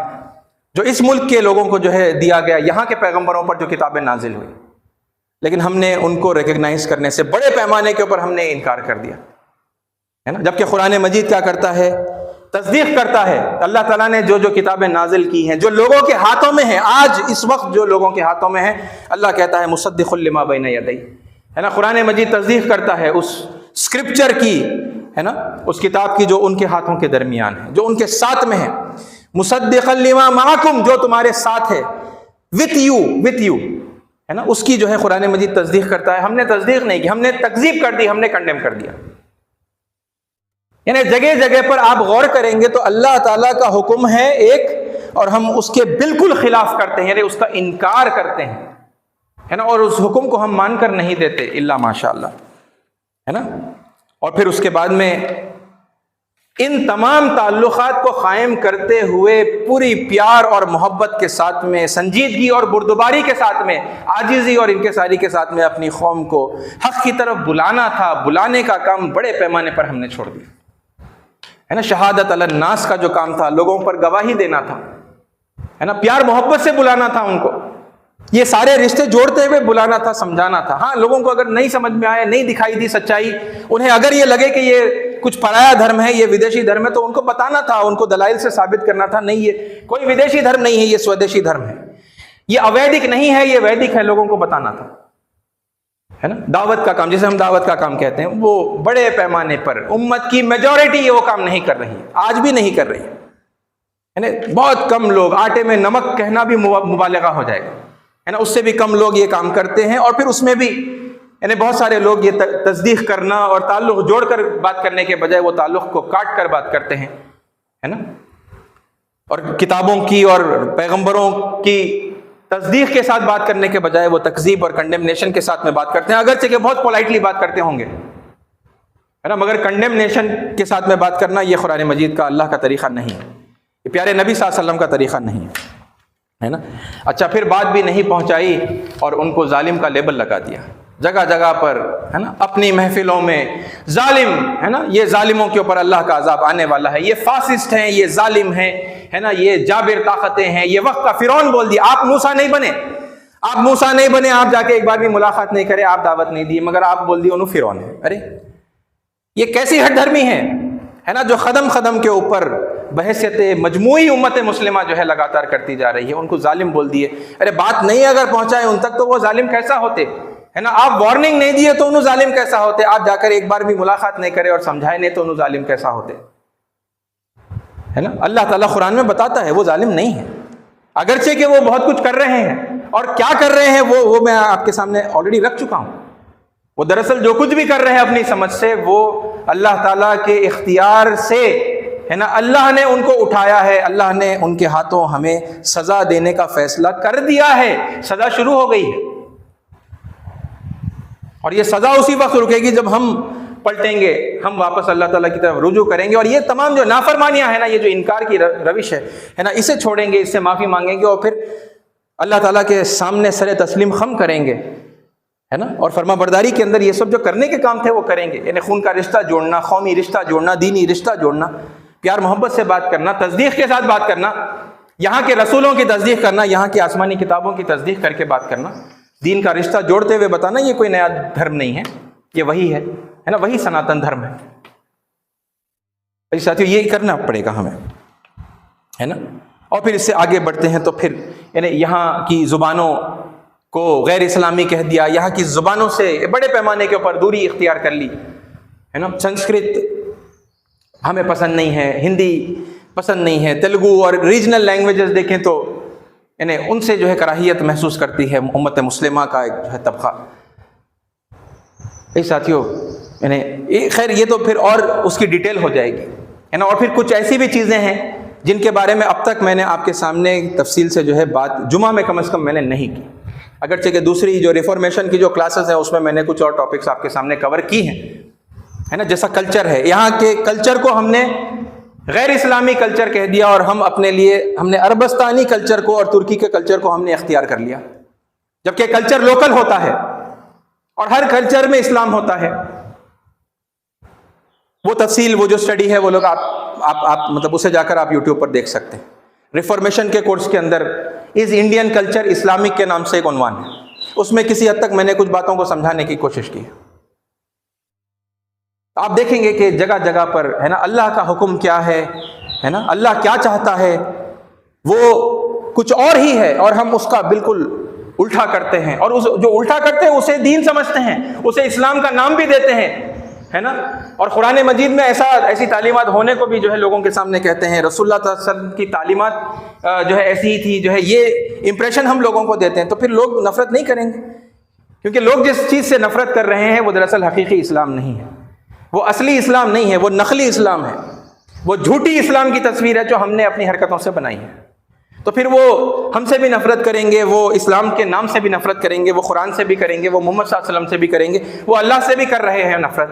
جو اس ملک کے لوگوں کو جو ہے دیا گیا، یہاں کے پیغمبروں پر جو کتابیں نازل ہوئی. لیکن ہم نے ان کو ریکگنائز کرنے سے بڑے پیمانے کے اوپر ہم نے انکار کر دیا، ہے نا. جبکہ قرآن مجید کیا کرتا ہے؟ تصدیق کرتا ہے. اللہ تعالیٰ نے جو کتابیں نازل کی ہیں، جو لوگوں کے ہاتھوں میں ہیں، آج اس وقت جو لوگوں کے ہاتھوں میں ہیں، اللہ کہتا ہے مصدق لما بین یدی، ہے نا. قرآن مجید تصدیق کرتا ہے اس اسکرپچر کی، ہے نا، اس کتاب کی جو ان کے ہاتھوں کے درمیان ہے، جو ان کے ساتھ میں ہے. مصدق لما معکم، جو تمہارے ساتھ ہے، وتھ یو ہے نا، اس کی جو ہے قرآن مجید تصدیق کرتا ہے. ہم نے تصدیق نہیں کی، ہم نے تکذیب کر دی، ہم نے کنڈیم کر دیا. یعنی جگہ جگہ پر آپ غور کریں گے تو اللہ تعالیٰ کا حکم ہے ایک اور ہم اس کے بالکل خلاف کرتے ہیں، یعنی اس کا انکار کرتے ہیں، ہے نا، اور اس حکم کو ہم مان کر نہیں دیتے الا ماشاء اللہ، ہے نا۔ اور پھر اس کے بعد میں ان تمام تعلقات کو قائم کرتے ہوئے پوری پیار اور محبت کے ساتھ میں، سنجیدگی اور بردباری کے ساتھ میں، عاجزی اور انکساری کے ساتھ میں اپنی قوم کو حق کی طرف بلانا تھا۔ بلانے کا کام بڑے پیمانے پر ہم نے چھوڑ دیا، ہے نا۔ شہادت علی الناس کا جو کام تھا، لوگوں پر گواہی دینا تھا، ہے نا، پیار محبت سے بلانا تھا ان کو، یہ سارے رشتے جوڑتے ہوئے بلانا تھا، سمجھانا تھا۔ ہاں، لوگوں کو اگر نہیں سمجھ میں آئے، نہیں دکھائی دی سچائی، انہیں اگر یہ لگے کہ یہ کچھ پرایا دھرم ہے، یہ ودیشی دھرم ہے، تو ان کو بتانا تھا، ان کو دلائل سے ثابت کرنا تھا، نہیں یہ کوئی ودیشی دھرم نہیں ہے، یہ سودیشی دھرم ہے، یہ اویدک نہیں ہے، یہ ویدک ہے، لوگوں کو بتانا تھا، ہے نا۔ دعوت کا کام، جسے ہم دعوت کا کام کہتے ہیں، وہ بڑے پیمانے پر امت کی میجورٹی یہ وہ کام نہیں کر رہی، آج بھی نہیں کر رہی، یعنی بہت کم لوگ، آٹے میں نمک کہنا بھی مبالغہ ہو جائے گا، ہے نا، اس سے بھی کم لوگ یہ کام کرتے ہیں۔ اور پھر اس میں بھی یعنی بہت سارے لوگ یہ تصدیق کرنا اور تعلق جوڑ کر بات کرنے کے بجائے وہ تعلق کو کاٹ کر بات کرتے ہیں، ہے نا، اور کتابوں کی اور پیغمبروں کی تصدیق کے ساتھ بات کرنے کے بجائے وہ تکذیب اور کنڈیمنیشن کے ساتھ میں بات کرتے ہیں، اگرچہ کہ بہت پولائٹلی بات کرتے ہوں گے، ہے نا، مگر کنڈیمنیشن کے ساتھ میں بات کرنا یہ قرآن مجید کا، اللہ کا طریقہ نہیں ہے، یہ پیارے نبی صلی اللہ علیہ وسلم کا طریقہ نہیں ہے نا۔ اچھا، پھر بات بھی نہیں پہنچائی اور ان کو ظالم کا لیبل لگا دیا، جگہ جگہ پر، ہے نا، اپنی محفلوں میں ظالم، ہے نا، یہ ظالموں کے اوپر اللہ کا عذاب آنے والا ہے، یہ فاسسٹ ہیں، یہ ظالم ہیں، ہے نا، یہ جابر طاقتیں ہیں، یہ وقت کا فرعون بول دیا۔ آپ موسیٰ نہیں بنے، آپ موسیٰ نہیں بنے، آپ جا کے ایک بار بھی ملاقات نہیں کرے، آپ دعوت نہیں دی، مگر آپ بول دیے انہوں فرعون ہے۔ ارے یہ کیسی ہٹ دھرمی ہے نا، جو قدم کے اوپر بحیثیت مجموعی امت مسلمہ جو ہے لگاتار کرتی جا رہی ہے، ان کو ظالم بول دیے۔ ارے بات نہیں اگر پہنچائے ان تک تو وہ ظالم کیسا ہوتے، ہے نا، آپ وارننگ نہیں دیے تو انہوں ظالم کیسا ہوتے، آپ جا کر ایک بار بھی ملاقات نہیں کرے اور سمجھائے نہیں تو انہوں ظالم کیسا ہوتے، ہے نا۔ اللہ تعالیٰ قرآن میں بتاتا ہے وہ ظالم نہیں ہے، اگرچہ کہ وہ بہت کچھ کر رہے ہیں، اور کیا کر رہے ہیں وہ میں آپ کے سامنے آلریڈی رکھ چکا ہوں۔ وہ دراصل جو کچھ بھی کر رہے ہیں اپنی سمجھ سے، وہ اللہ تعالیٰ کے اختیار سے، ہے نا، اللہ نے ان کو اٹھایا ہے، اللہ نے ان کے ہاتھوں ہمیں سزا دینے کا فیصلہ کر دیا ہے، سزا شروع ہو گئی ہے، اور یہ سزا اسی وقت رکے گی جب ہم پلٹیں گے، ہم واپس اللہ تعالیٰ کی طرف رجوع کریں گے، اور یہ تمام جو نافرمانیاں ہیں نا، یہ جو انکار کی روش ہے نا، اسے چھوڑیں گے، اس سے معافی مانگیں گے، اور پھر اللہ تعالیٰ کے سامنے سر تسلیم خم کریں گے، ہے نا، اور فرما برداری کے اندر یہ سب جو کرنے کے کام تھے وہ کریں گے، یعنی خون کا رشتہ جوڑنا، قومی رشتہ جوڑنا، دینی رشتہ جوڑنا، پیار محبت سے بات کرنا، تصدیق کے ساتھ بات کرنا، یہاں کے رسولوں کی تصدیق کرنا، یہاں کی آسمانی کتابوں کی تصدیق کر کے بات کرنا، دین کا رشتہ جوڑتے ہوئے بتانا یہ کوئی نیا دھرم نہیں ہے، یہ وہی ہے نا، وہی سناتن دھرم ہے۔ ساتھیو یہ کرنا پڑے گا ہمیں، ہے نا۔ اور پھر اس سے آگے بڑھتے ہیں تو پھر یعنی یہاں کی زبانوں کو غیر اسلامی کہہ دیا، یہاں کی زبانوں سے بڑے پیمانے کے اوپر دوری اختیار کر لی، ہے نا۔ سنسکرت ہمیں پسند نہیں ہے، ہندی پسند نہیں ہے، تیلگو اور ریجنل لینگویجز دیکھیں تو یعنی ان سے جو ہے کراہیت محسوس کرتی ہے امت مسلمہ کا ایک جو ہے طبقہ۔ ساتھیوں یعنی خیر یہ تو پھر اور اس کی ڈیٹیل ہو جائے گی، ہے نا۔ اور پھر کچھ ایسی بھی چیزیں ہیں جن کے بارے میں اب تک میں نے آپ کے سامنے تفصیل سے جو ہے بات جمعہ میں کم از کم میں نے نہیں کی، اگرچہ کہ دوسری جو ریفارمیشن کی جو کلاسز ہیں اس میں نے کچھ اور ٹاپکس آپ کے سامنے کور کی ہیں، ہے نا۔ جیسا کلچر ہے، یہاں کے کلچر کو ہم نے غیر اسلامی کلچر کہہ دیا، اور ہم اپنے لیے ہم نے عربستانی کلچر کو اور ترکی کے کلچر کو ہم نے اختیار کر لیا، جبکہ کلچر لوکل ہوتا ہے اور ہر کلچر میں اسلام ہوتا ہے۔ وہ تفصیل، وہ جو اسٹڈی ہے، وہ لوگ آپ مطلب اسے جا کر آپ یوٹیوب پر دیکھ سکتے ہیں۔ ریفارمیشن کے کورس کے اندر از انڈین کلچر اسلامک کے نام سے ایک عنوان ہے، اس میں کسی حد تک میں نے کچھ باتوں کو سمجھانے کی کوشش کی ہے۔ آپ دیکھیں گے کہ جگہ جگہ پر، ہے نا، اللہ کا حکم کیا ہے نا، اللہ کیا چاہتا ہے وہ کچھ اور ہی ہے، اور ہم اس کا بالکل الٹا کرتے ہیں، اور جو الٹا کرتے ہیں اسے دین سمجھتے ہیں، اسے اسلام کا نام بھی دیتے ہیں، ہے نا۔ اور قرآن مجید میں ایسی تعلیمات ہونے کو بھی جو ہے لوگوں کے سامنے کہتے ہیں، رسول اللہ صلی اللہ علیہ وسلم کی تعلیمات جو ہے ایسی ہی تھی، جو ہے یہ امپریشن ہم لوگوں کو دیتے ہیں، تو پھر لوگ نفرت نہیں کریں گے، کیونکہ لوگ جس چیز سے نفرت کر رہے ہیں وہ دراصل حقیقی اسلام نہیں ہے۔ وہ اصلی اسلام نہیں ہے، وہ نقلی اسلام ہے، وہ جھوٹی اسلام کی تصویر ہے جو ہم نے اپنی حرکتوں سے بنائی ہے۔ تو پھر وہ ہم سے بھی نفرت کریں گے، وہ اسلام کے نام سے بھی نفرت کریں گے، وہ قرآن سے بھی کریں گے، وہ محمد صلی اللہ علیہ وسلم سے بھی کریں گے، وہ اللہ سے بھی کر رہے ہیں نفرت،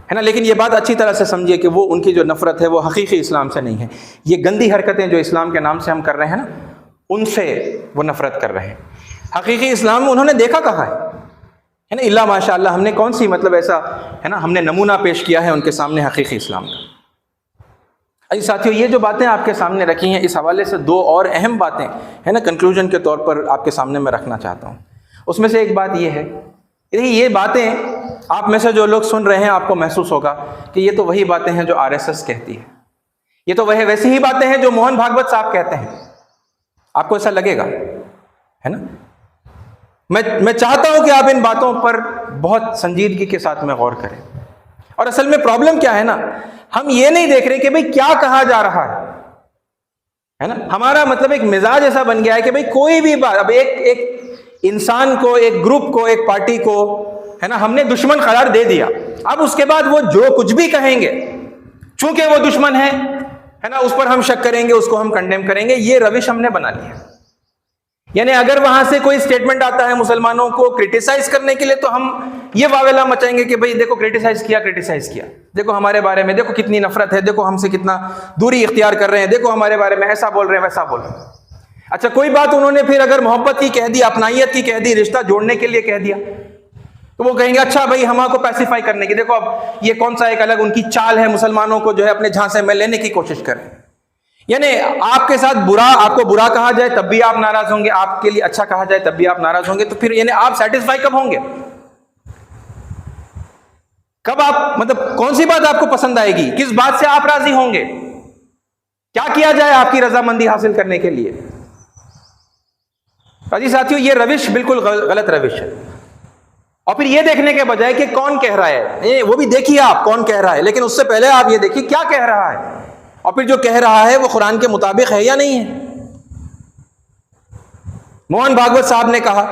ہے نا۔ لیکن یہ بات اچھی طرح سے سمجھیے کہ وہ ان کی جو نفرت ہے وہ حقیقی اسلام سے نہیں ہے، یہ گندی حرکتیں جو اسلام کے نام سے ہم کر رہے ہیں نا، ان سے وہ نفرت کر رہے ہیں۔ حقیقی اسلام میں انہوں نے دیکھا کہا ہے نا، اللہ ماشاء اللہ، ہم نے کون سی مطلب ایسا ہے نا، ہم نے نمونہ پیش کیا ہے ان کے سامنے حقیقی اسلام کا۔ اجی ساتھیو، یہ جو باتیں آپ کے سامنے رکھی ہیں، اس حوالے سے دو اور اہم باتیں ہے نا کنکلوژن کے طور پر آپ کے سامنے میں رکھنا چاہتا ہوں۔ اس میں سے ایک بات یہ ہے کہ یہ باتیں آپ میں سے جو لوگ سن رہے ہیں، آپ کو محسوس ہوگا کہ یہ تو وہی باتیں ہیں جو RSS کہتی ہے، یہ تو ویسی ہی باتیں ہیں جو موہن بھاگوت صاحب کہتے ہیں، آپ کو ایسا لگے گا، ہے نا۔ میں چاہتا ہوں کہ آپ ان باتوں پر بہت سنجیدگی کے ساتھ میں غور کریں۔ اور اصل میں پرابلم کیا ہے نا، ہم یہ نہیں دیکھ رہے کہ بھئی کیا کہا جا رہا ہے نا۔ ہمارا مطلب ایک مزاج ایسا بن گیا ہے کہ بھئی کوئی بھی بات، اب ایک انسان کو، ایک گروپ کو، ایک پارٹی کو ہے نا، ہم نے دشمن قرار دے دیا، اب اس کے بعد وہ جو کچھ بھی کہیں گے، چونکہ وہ دشمن ہے نا، اس پر ہم شک کریں گے، اس کو ہم کنڈیم کریں گے۔ یہ روش ہم نے بنا لی ہے۔ یعنی اگر وہاں سے کوئی سٹیٹمنٹ آتا ہے مسلمانوں کو کرٹیسائز کرنے کے لیے، تو ہم یہ واویلا مچائیں گے کہ بھئی دیکھو کرٹیسائز کیا، دیکھو ہمارے بارے میں، دیکھو کتنی نفرت ہے، دیکھو ہم سے کتنا دوری اختیار کر رہے ہیں، دیکھو ہمارے بارے میں ایسا بول رہے ہیں، ویسا بول رہے ہیں۔ اچھا، کوئی بات انہوں نے پھر اگر محبت کی کہہ دی، اپنائیت کی کہہ دی، رشتہ جوڑنے کے لیے کہہ دیا، تو وہ کہیں گے اچھا بھائی ہم کو پیسیفائی کرنے کی، دیکھو اب یہ کون سا ایک الگ ان کی چال ہے، مسلمانوں کو جو ہے اپنے جھانسے میں لینے کی کوشش کریں۔ یعنی آپ کے ساتھ آپ کو برا کہا جائے تب بھی آپ ناراض ہوں گے، آپ کے لیے اچھا کہا جائے تب بھی آپ ناراض ہوں گے، تو پھر یعنی آپ سیٹسفائی کب ہوں گے؟ کب آپ مطلب کون سی بات آپ کو پسند آئے گی؟ کس بات سے آپ راضی ہوں گے؟ کیا کیا جائے آپ کی رضامندی حاصل کرنے کے لیے؟ جی ساتھیو، یہ روش بالکل غلط روش ہے۔ اور پھر یہ دیکھنے کے بجائے کہ کون کہہ رہا ہے، وہ بھی دیکھیے آپ کون کہہ رہا ہے، لیکن اس سے پہلے آپ یہ دیکھیے کیا کہہ رہا ہے، اور پھر جو کہہ رہا ہے وہ قرآن کے مطابق ہے یا نہیں ہے۔ موہن بھاگوت صاحب نے کہا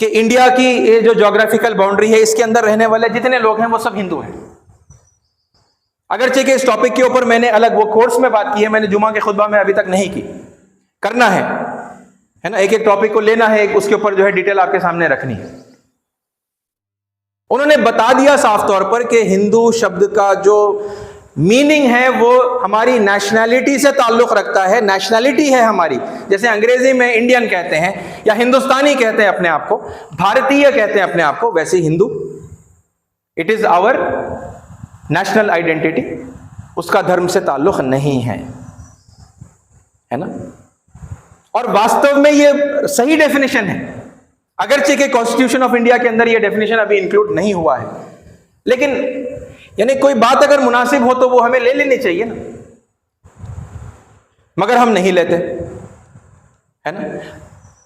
کہ انڈیا کی یہ جو جغرافیکل باؤنڈری ہے، اس کے اندر رہنے والے جتنے لوگ ہیں وہ سب ہندو ہیں۔ اگرچہ کہ اس ٹاپک کے اوپر میں نے الگ وہ کورس میں بات کی ہے، میں نے جمعہ کے خطبہ میں ابھی تک نہیں کی، کرنا ہے نا، ایک ٹاپک کو لینا ہے، اس کے اوپر جو ہے ڈیٹیل آپ کے سامنے رکھنی ہے۔ انہوں نے بتا دیا صاف طور پر کہ ہندو شبد کا جو میننگ ہے وہ ہماری نیشنلٹی سے تعلق رکھتا ہے، نیشنلٹی ہے ہماری، جیسے انگریزی میں انڈین کہتے ہیں یا ہندوستانی کہتے ہیں اپنے آپ کو، بھارتیہ کہتے ہیں اپنے آپ کو، ویسے Hindu it is our national identity, اس کا دھرم سے تعلق نہیں ہے نا۔ اور واستو میں یہ صحیح ڈیفینیشن ہے، اگرچہ کہ کانسٹیٹیوشن آف انڈیا کے اندر یہ ڈیفینیشن ابھی انکلوڈ نہیں ہوا ہے، لیکن یعنی کوئی بات اگر مناسب ہو تو وہ ہمیں لے لینی چاہیے نا، مگر ہم نہیں لیتے، ہے نا۔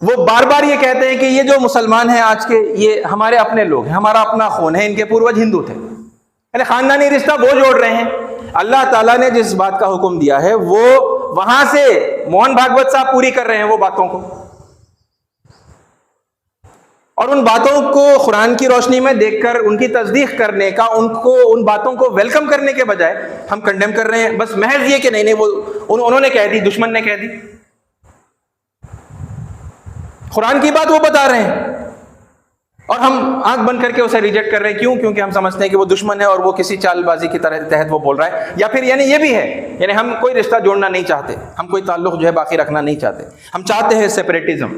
وہ بار بار یہ کہتے ہیں کہ یہ جو مسلمان ہیں آج کے، یہ ہمارے اپنے لوگ ہیں، ہمارا اپنا خون ہے، ان کے پوروج ہندو تھے، یعنی خاندانی رشتہ وہ جوڑ رہے ہیں۔ اللہ تعالیٰ نے جس بات کا حکم دیا ہے وہ وہاں سے موہن بھاگوت صاحب پوری کر رہے ہیں وہ باتوں کو، اور ان باتوں کو قرآن کی روشنی میں دیکھ کر ان کی تصدیق کرنے کا، ان باتوں کو ویلکم کرنے کے بجائے ہم کنڈیم کر رہے ہیں، بس محض یہ کہ نہیں وہ انہوں نے کہہ دی، دشمن نے کہہ دی، قرآن کی بات وہ بتا رہے ہیں اور ہم آنکھ بند کر کے اسے ریجیکٹ کر رہے ہیں۔ کیوں؟ کیونکہ ہم سمجھتے ہیں کہ وہ دشمن ہے اور وہ کسی چال بازی کی تحت وہ بول رہا ہے، یا پھر یعنی یہ بھی ہے، یعنی ہم کوئی رشتہ جوڑنا نہیں چاہتے، ہم کوئی تعلق جو ہے باقی رکھنا نہیں چاہتے، ہم چاہتے ہیں سیپریٹزم،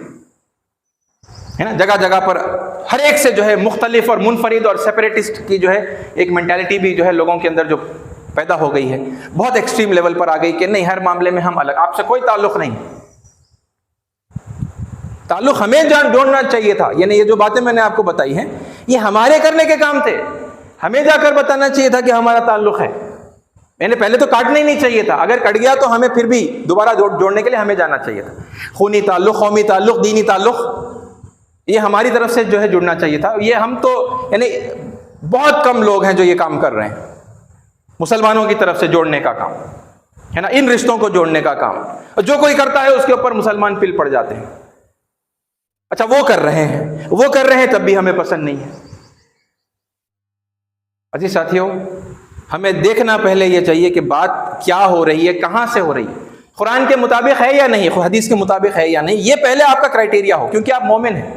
ہے نا۔ جگہ جگہ پر ہر ایک سے جو ہے مختلف اور منفرد اور سیپریٹسٹ کی جو ہے ایک مینٹالٹی بھی جو ہے لوگوں کے اندر جو پیدا ہو گئی ہے، بہت ایکسٹریم لیول پر آ گئی کہ نہیں، ہر معاملے میں ہم الگ، آپ سے کوئی تعلق نہیں، تعلق ہمیں جوڑنا چاہیے تھا۔ یعنی یہ جو باتیں میں نے آپ کو بتائی ہیں یہ ہمارے کرنے کے کام تھے، ہمیں جا کر بتانا چاہیے تھا کہ ہمارا تعلق ہے، میں نے پہلے تو کاٹنا ہی نہیں چاہیے تھا، اگر کٹ گیا تو ہمیں پھر بھی دوبارہ جوڑنے کے لیے ہمیں جانا چاہیے تھا۔ خونی تعلق، قومی تعلق، دینی تعلق، یہ ہماری طرف سے جو ہے جڑنا چاہیے تھا۔ یہ ہم تو یعنی بہت کم لوگ ہیں جو یہ کام کر رہے ہیں، مسلمانوں کی طرف سے جوڑنے کا کام ہے نا، ان رشتوں کو جوڑنے کا کام، اور جو کوئی کرتا ہے اس کے اوپر مسلمان پل پڑ جاتے ہیں۔ اچھا وہ کر رہے ہیں تب بھی ہمیں پسند نہیں ہے، عزیز ساتھیوں، ہمیں دیکھنا پہلے یہ چاہیے کہ بات کیا ہو رہی ہے، کہاں سے ہو رہی ہے، قرآن کے مطابق ہے یا نہیں، حدیث کے مطابق ہے یا نہیں، یہ پہلے آپ کا کرائٹیریا ہو، کیونکہ آپ مومن ہیں۔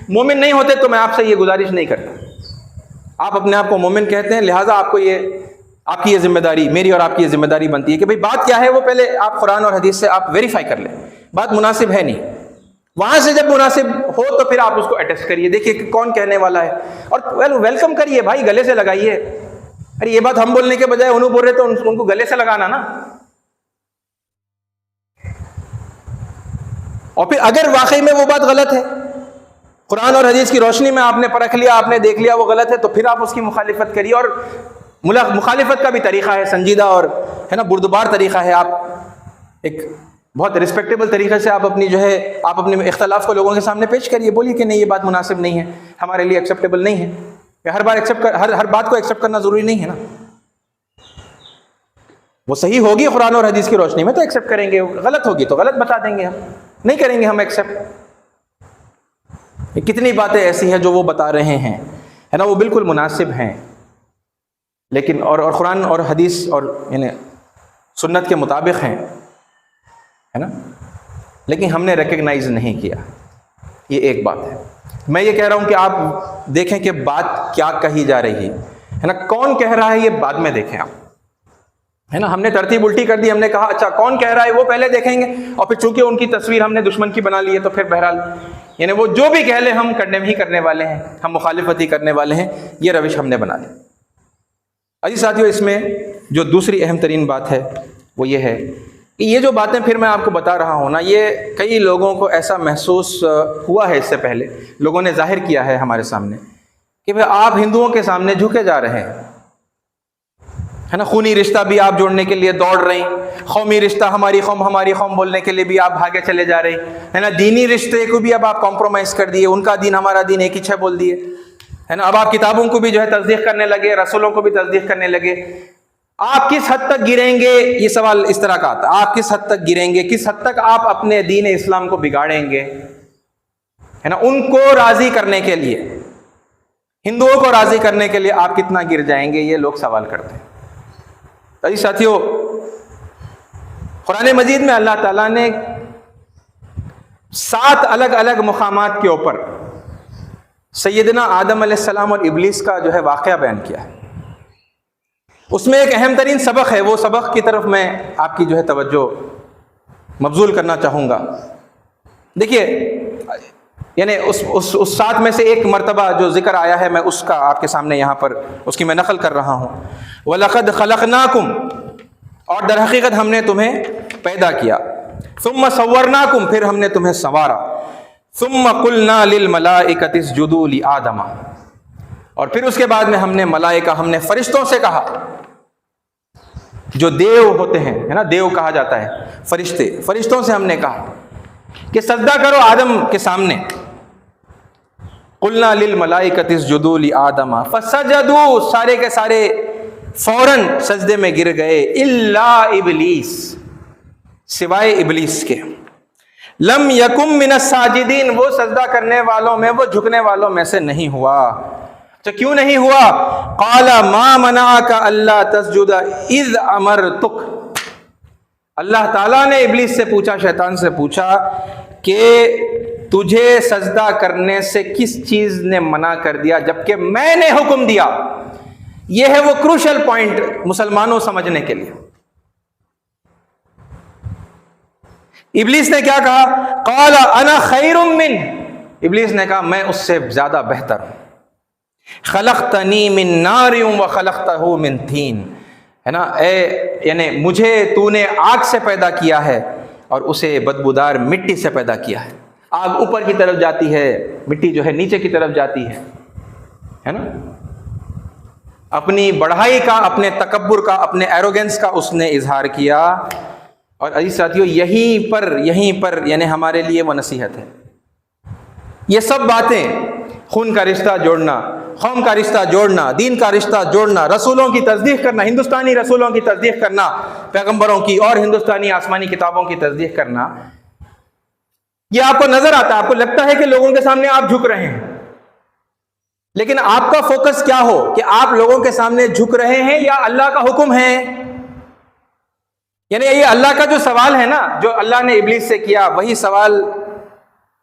مومن نہیں ہوتے تو میں آپ سے یہ گزارش نہیں کرتا، آپ اپنے آپ کو مومن کہتے ہیں، لہٰذا آپ کو آپ کی یہ ذمہ داری، میری اور آپ کی یہ ذمہ داری بنتی ہے کہ بھئی بات کیا ہے وہ پہلے آپ قرآن اور حدیث سے آپ ویریفائی کر لیں، بات مناسب ہے نہیں، وہاں سے جب مناسب ہو تو پھر آپ اس کو اٹیسٹ کریے، دیکھیے کہ کون کہنے والا ہے، اور ویلکم کریے بھائی، گلے سے لگائیے۔ ارے یہ بات ہم بولنے کے بجائے انہوں بول رہے تو ان کو گلے سے لگانا نا۔ اور پھر اگر واقعی میں وہ بات غلط ہے، قرآن اور حدیث کی روشنی میں آپ نے پرکھ لیا، آپ نے دیکھ لیا وہ غلط ہے، تو پھر آپ اس کی مخالفت کریے، اور مخالفت کا بھی طریقہ ہے سنجیدہ اور ہے نا بردبار طریقہ ہے، آپ ایک بہت رسپیکٹیبل طریقے سے آپ اپنے اختلاف کو لوگوں کے سامنے پیش کریے، بولیے کہ نہیں یہ بات مناسب نہیں ہے، ہمارے لیے ایکسیپٹیبل نہیں ہے۔ ہر بات کو ایکسیپٹ کرنا ضروری نہیں ہے نا، وہ صحیح ہوگی قرآن اور حدیث کی روشنی میں تو ایکسیپٹ کریں گے، غلط ہوگی تو غلط بتا دیں گے، ہم نہیں کریں گے ہم ایکسیپٹ۔ کتنی باتیں ایسی ہیں جو وہ بتا رہے ہیں ہے نا، وہ بالکل مناسب ہیں، لیکن اور قرآن اور حدیث اور یعنی سنت کے مطابق ہیں ہے نا، لیکن ہم نے ریکگنائز نہیں کیا، یہ ایک بات ہے۔ میں یہ کہہ رہا ہوں کہ آپ دیکھیں کہ بات کیا کہی جا رہی ہے نا، کون کہہ رہا ہے یہ بعد میں دیکھیں آپ، ہے نا، ہم نے ترتیب الٹی کر دی، ہم نے کہا اچھا کون کہہ رہا ہے وہ پہلے دیکھیں گے، اور پھر چونکہ ان کی تصویر ہم نے دشمن کی بنا لی ہے تو پھر بہرحال یعنی وہ جو بھی کہہ لے ہم کرنے والے ہیں، ہم مخالفت ہی کرنے والے ہیں، یہ روش ہم نے بنا لی۔ عزیز ساتھیوں، اس میں جو دوسری اہم ترین بات ہے وہ یہ ہے کہ یہ جو باتیں پھر میں آپ کو بتا رہا ہوں نا، یہ کئی لوگوں کو ایسا محسوس ہوا ہے، اس سے پہلے لوگوں نے ظاہر کیا ہے ہمارے سامنے کہ بھئی آپ ہندوؤں کے سامنے جھکے جا رہے ہیں، ہے نا، خونی رشتہ بھی آپ جوڑنے کے لیے دوڑ رہے ہیں، قومی رشتہ ہماری قوم بولنے کے لیے بھی آپ بھاگے چلے جا رہے ہیں، ہے نا، دینی رشتے کو بھی اب آپ کمپرومائز کر دیے، ان کا دین ہمارا دین ایک ہی ہے بول دیے، ہے نا، اب آپ کتابوں کو بھی جو ہے تصدیق کرنے لگے، رسولوں کو بھی تصدیق کرنے لگے۔ آپ کس حد تک گریں گے، یہ سوال اس طرح کا آتا ہے، آپ کس حد تک گریں گے، کس حد تک آپ اپنے دین اسلام کو بگاڑیں گے، ہے نا، ان کو راضی کرنے کے لیے، ہندوؤں کو راضی کرنے کے لیے آپ کتنا گر جائیں گے، یہ لوگ سوال کرتے ہیں۔ عزیز ساتھیوں، قرآن مجید میں اللہ تعالیٰ نے 7 الگ الگ مقامات کے اوپر سیدنا آدم علیہ السلام اور ابلیس کا جو ہے واقعہ بیان کیا ہے۔ اس میں ایک اہم ترین سبق ہے، وہ سبق کی طرف میں آپ کی جو ہے توجہ مبذول کرنا چاہوں گا۔ دیکھیے، یعنی اس 7 میں سے ایک مرتبہ جو ذکر آیا ہے، میں اس کا آپ کے سامنے یہاں پر اس کی میں نقل کر رہا ہوں۔ وَلَقَدْ خَلَقْنَاكُمْ، اور در حقیقت ہم نے تمہیں پیدا کیا، ثُمَّ صَوَّرْنَاكُمْ، پھر ہم نے تمہیں سنوارا، ثُمَّ قُلْنَا لِلْمَلَائِكَةِ اسْجُدُوا لِآدَمَ، اور پھر اس کے بعد میں ہم نے ملائکہ، ہم نے فرشتوں سے کہا، جو دیو ہوتے ہیں، ہے نا، دیو کہا جاتا ہے فرشتوں سے ہم نے کہا کہ سجدہ کرو آدم کے سامنے، قلنا للملائکۃ اسجدوا لآدم فسجدوا، سارے کے سارے فوراً سجدے میں گر گئے، الا ابلیس، سوائے ابلیس کے، لم یکم من الساجدین، وہ سجدہ کرنے والوں میں، وہ جھکنے والوں میں سے نہیں ہوا۔ تو کیوں نہیں ہوا؟ قال ما منعک الا تسجد اذ امرتک، اللہ تعالیٰ نے ابلیس سے پوچھا، شیطان سے پوچھا کہ تجھے سجدہ کرنے سے کس چیز نے منع کر دیا جبکہ میں نے حکم دیا۔ یہ ہے وہ کروشل پوائنٹ مسلمانوں سمجھنے کے لیے۔ ابلیس نے کیا کہا؟ قال انا خیر من، ابلیس نے کہا میں اس سے زیادہ بہتر ہوں، خلقتنی من نار وخلقتہ من طین، ہے نا، یعنی مجھے تو نے آگ سے پیدا کیا ہے اور اسے بدبودار مٹی سے پیدا کیا ہے۔ آگ اوپر کی طرف جاتی ہے، مٹی جو ہے نیچے کی طرف جاتی ہے نا۔ اپنی بڑائی کا، اپنے تکبر کا، اپنے ایروگنس کا اس نے اظہار کیا۔ اور عزیز ساتھیوں، یہیں پر یعنی ہمارے لیے وہ نصیحت ہے۔ یہ سب باتیں، خون کا رشتہ جوڑنا، قوم کا رشتہ جوڑنا، دین کا رشتہ جوڑنا، رسولوں کی تصدیق کرنا، ہندوستانی رسولوں کی تصدیق کرنا، پیغمبروں کی اور ہندوستانی آسمانی کتابوں کی تصدیق کرنا، یہ آپ کو نظر آتا ہے، آپ کو لگتا ہے کہ لوگوں کے سامنے آپ جھک رہے ہیں، لیکن آپ کا فوکس کیا ہو کہ آپ لوگوں کے سامنے جھک رہے ہیں یا اللہ کا حکم ہے. یعنی یہ اللہ کا جو سوال ہے نا، جو اللہ نے ابلیس سے کیا، وہی سوال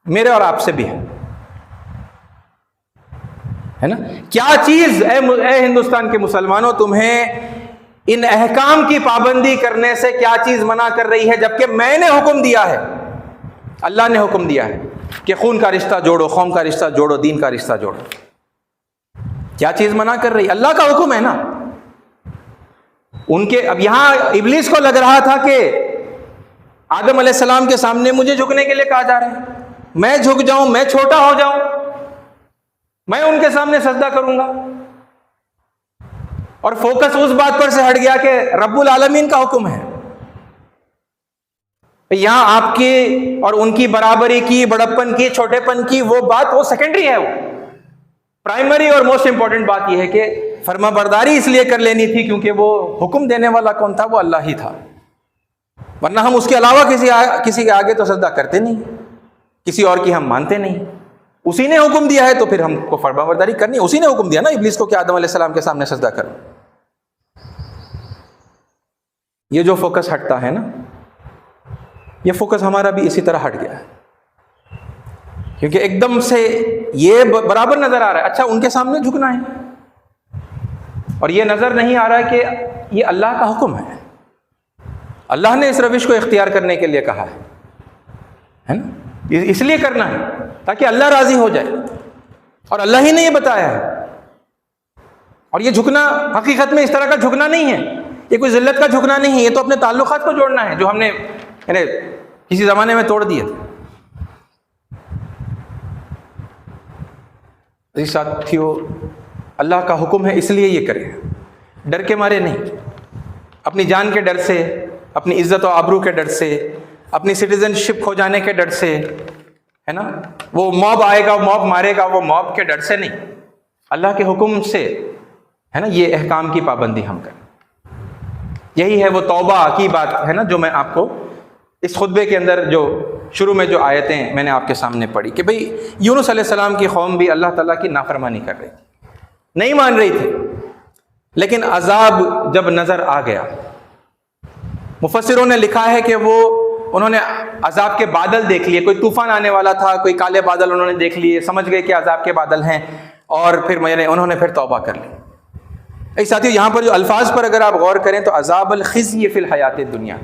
میرے اور آپ سے بھی ہے نا. کیا چیز اے ہندوستان کے مسلمانوں تمہیں ان احکام کی پابندی کرنے سے کیا چیز منع کر رہی ہے، جبکہ میں نے حکم دیا ہے، اللہ نے حکم دیا ہے کہ خون کا رشتہ جوڑو، قوم کا رشتہ جوڑو، دین کا رشتہ جوڑو. کیا چیز منع کر رہی ہے؟ اللہ کا حکم ہے نا. ان کے اب یہاں ابلیس کو لگ رہا تھا کہ آدم علیہ السلام کے سامنے مجھے جھکنے کے لیے کہا جا رہا ہے، میں جھک جاؤں، میں چھوٹا ہو جاؤں، میں ان کے سامنے سجدہ کروں گا. اور فوکس اس بات پر سے ہٹ گیا کہ رب العالمین کا حکم ہے. یہاں آپ کی اور ان کی برابری کی، بڑپن کی، چھوٹے پن کی وہ بات وہ سیکنڈری ہے. وہ پرائمری اور موسٹ امپورٹنٹ بات یہ ہے کہ فرما برداری اس لیے کر لینی تھی کیونکہ وہ حکم دینے والا کون تھا؟ وہ اللہ ہی تھا. ورنہ ہم اس کے علاوہ کسی کے آگے تو سجدہ کرتے نہیں، کسی اور کی ہم مانتے نہیں. اسی نے حکم دیا ہے تو پھر ہم کو فرما برداری کرنی ہے. اسی نے حکم دیا نا ابلیس کو کہ آدم علیہ السلام کے سامنے سجدہ کرو. یہ جو فوکس ہٹتا ہے نا، یہ فوکس ہمارا بھی اسی طرح ہٹ گیا ہے، کیونکہ ایک دم سے یہ برابر نظر آ رہا ہے اچھا ان کے سامنے جھکنا ہے، اور یہ نظر نہیں آ رہا ہے کہ یہ اللہ کا حکم ہے. اللہ نے اس روش کو اختیار کرنے کے لیے کہا ہے نا، اس لیے کرنا ہے تاکہ اللہ راضی ہو جائے، اور اللہ ہی نے یہ بتایا ہے. اور یہ جھکنا حقیقت میں اس طرح کا جھکنا نہیں ہے، یہ کوئی ذلت کا جھکنا نہیں ہے، یہ تو اپنے تعلقات کو جوڑنا ہے جو ہم نے یعنی کسی زمانے میں توڑ دیے تھے. ساتھیو، اللہ کا حکم ہے اس لیے یہ کریں، ڈر کے مارے نہیں، اپنی جان کے ڈر سے، اپنی عزت و آبرو کے ڈر سے، اپنی سٹیزن شپ کھو جانے کے ڈر سے، ہے نا، وہ موب آئے گا، موب مارے گا، وہ موب کے ڈر سے نہیں، اللہ کے حکم سے ہے نا یہ احکام کی پابندی ہم کریں. یہی ہے وہ توبہ کی بات ہے نا جو میں آپ کو اس خطبے کے اندر جو شروع میں جو آیتیں میں نے آپ کے سامنے پڑھی کہ بھئی یونس علیہ السلام کی قوم بھی اللہ تعالیٰ کی نافرمانی کر رہی تھی، نہیں مان رہی تھی، لیکن عذاب جب نظر آ گیا، مفسروں نے لکھا ہے کہ انہوں نے عذاب کے بادل دیکھ لیے، کوئی طوفان آنے والا تھا، کوئی کالے بادل انہوں نے دیکھ لیے، سمجھ گئے کہ عذاب کے بادل ہیں، اور پھر انہوں نے پھر توبہ کر لی. ایک ساتھی یہاں پر جو الفاظ پر اگر آپ غور کریں تو عذاب الخزی فی الحیات الدنیا،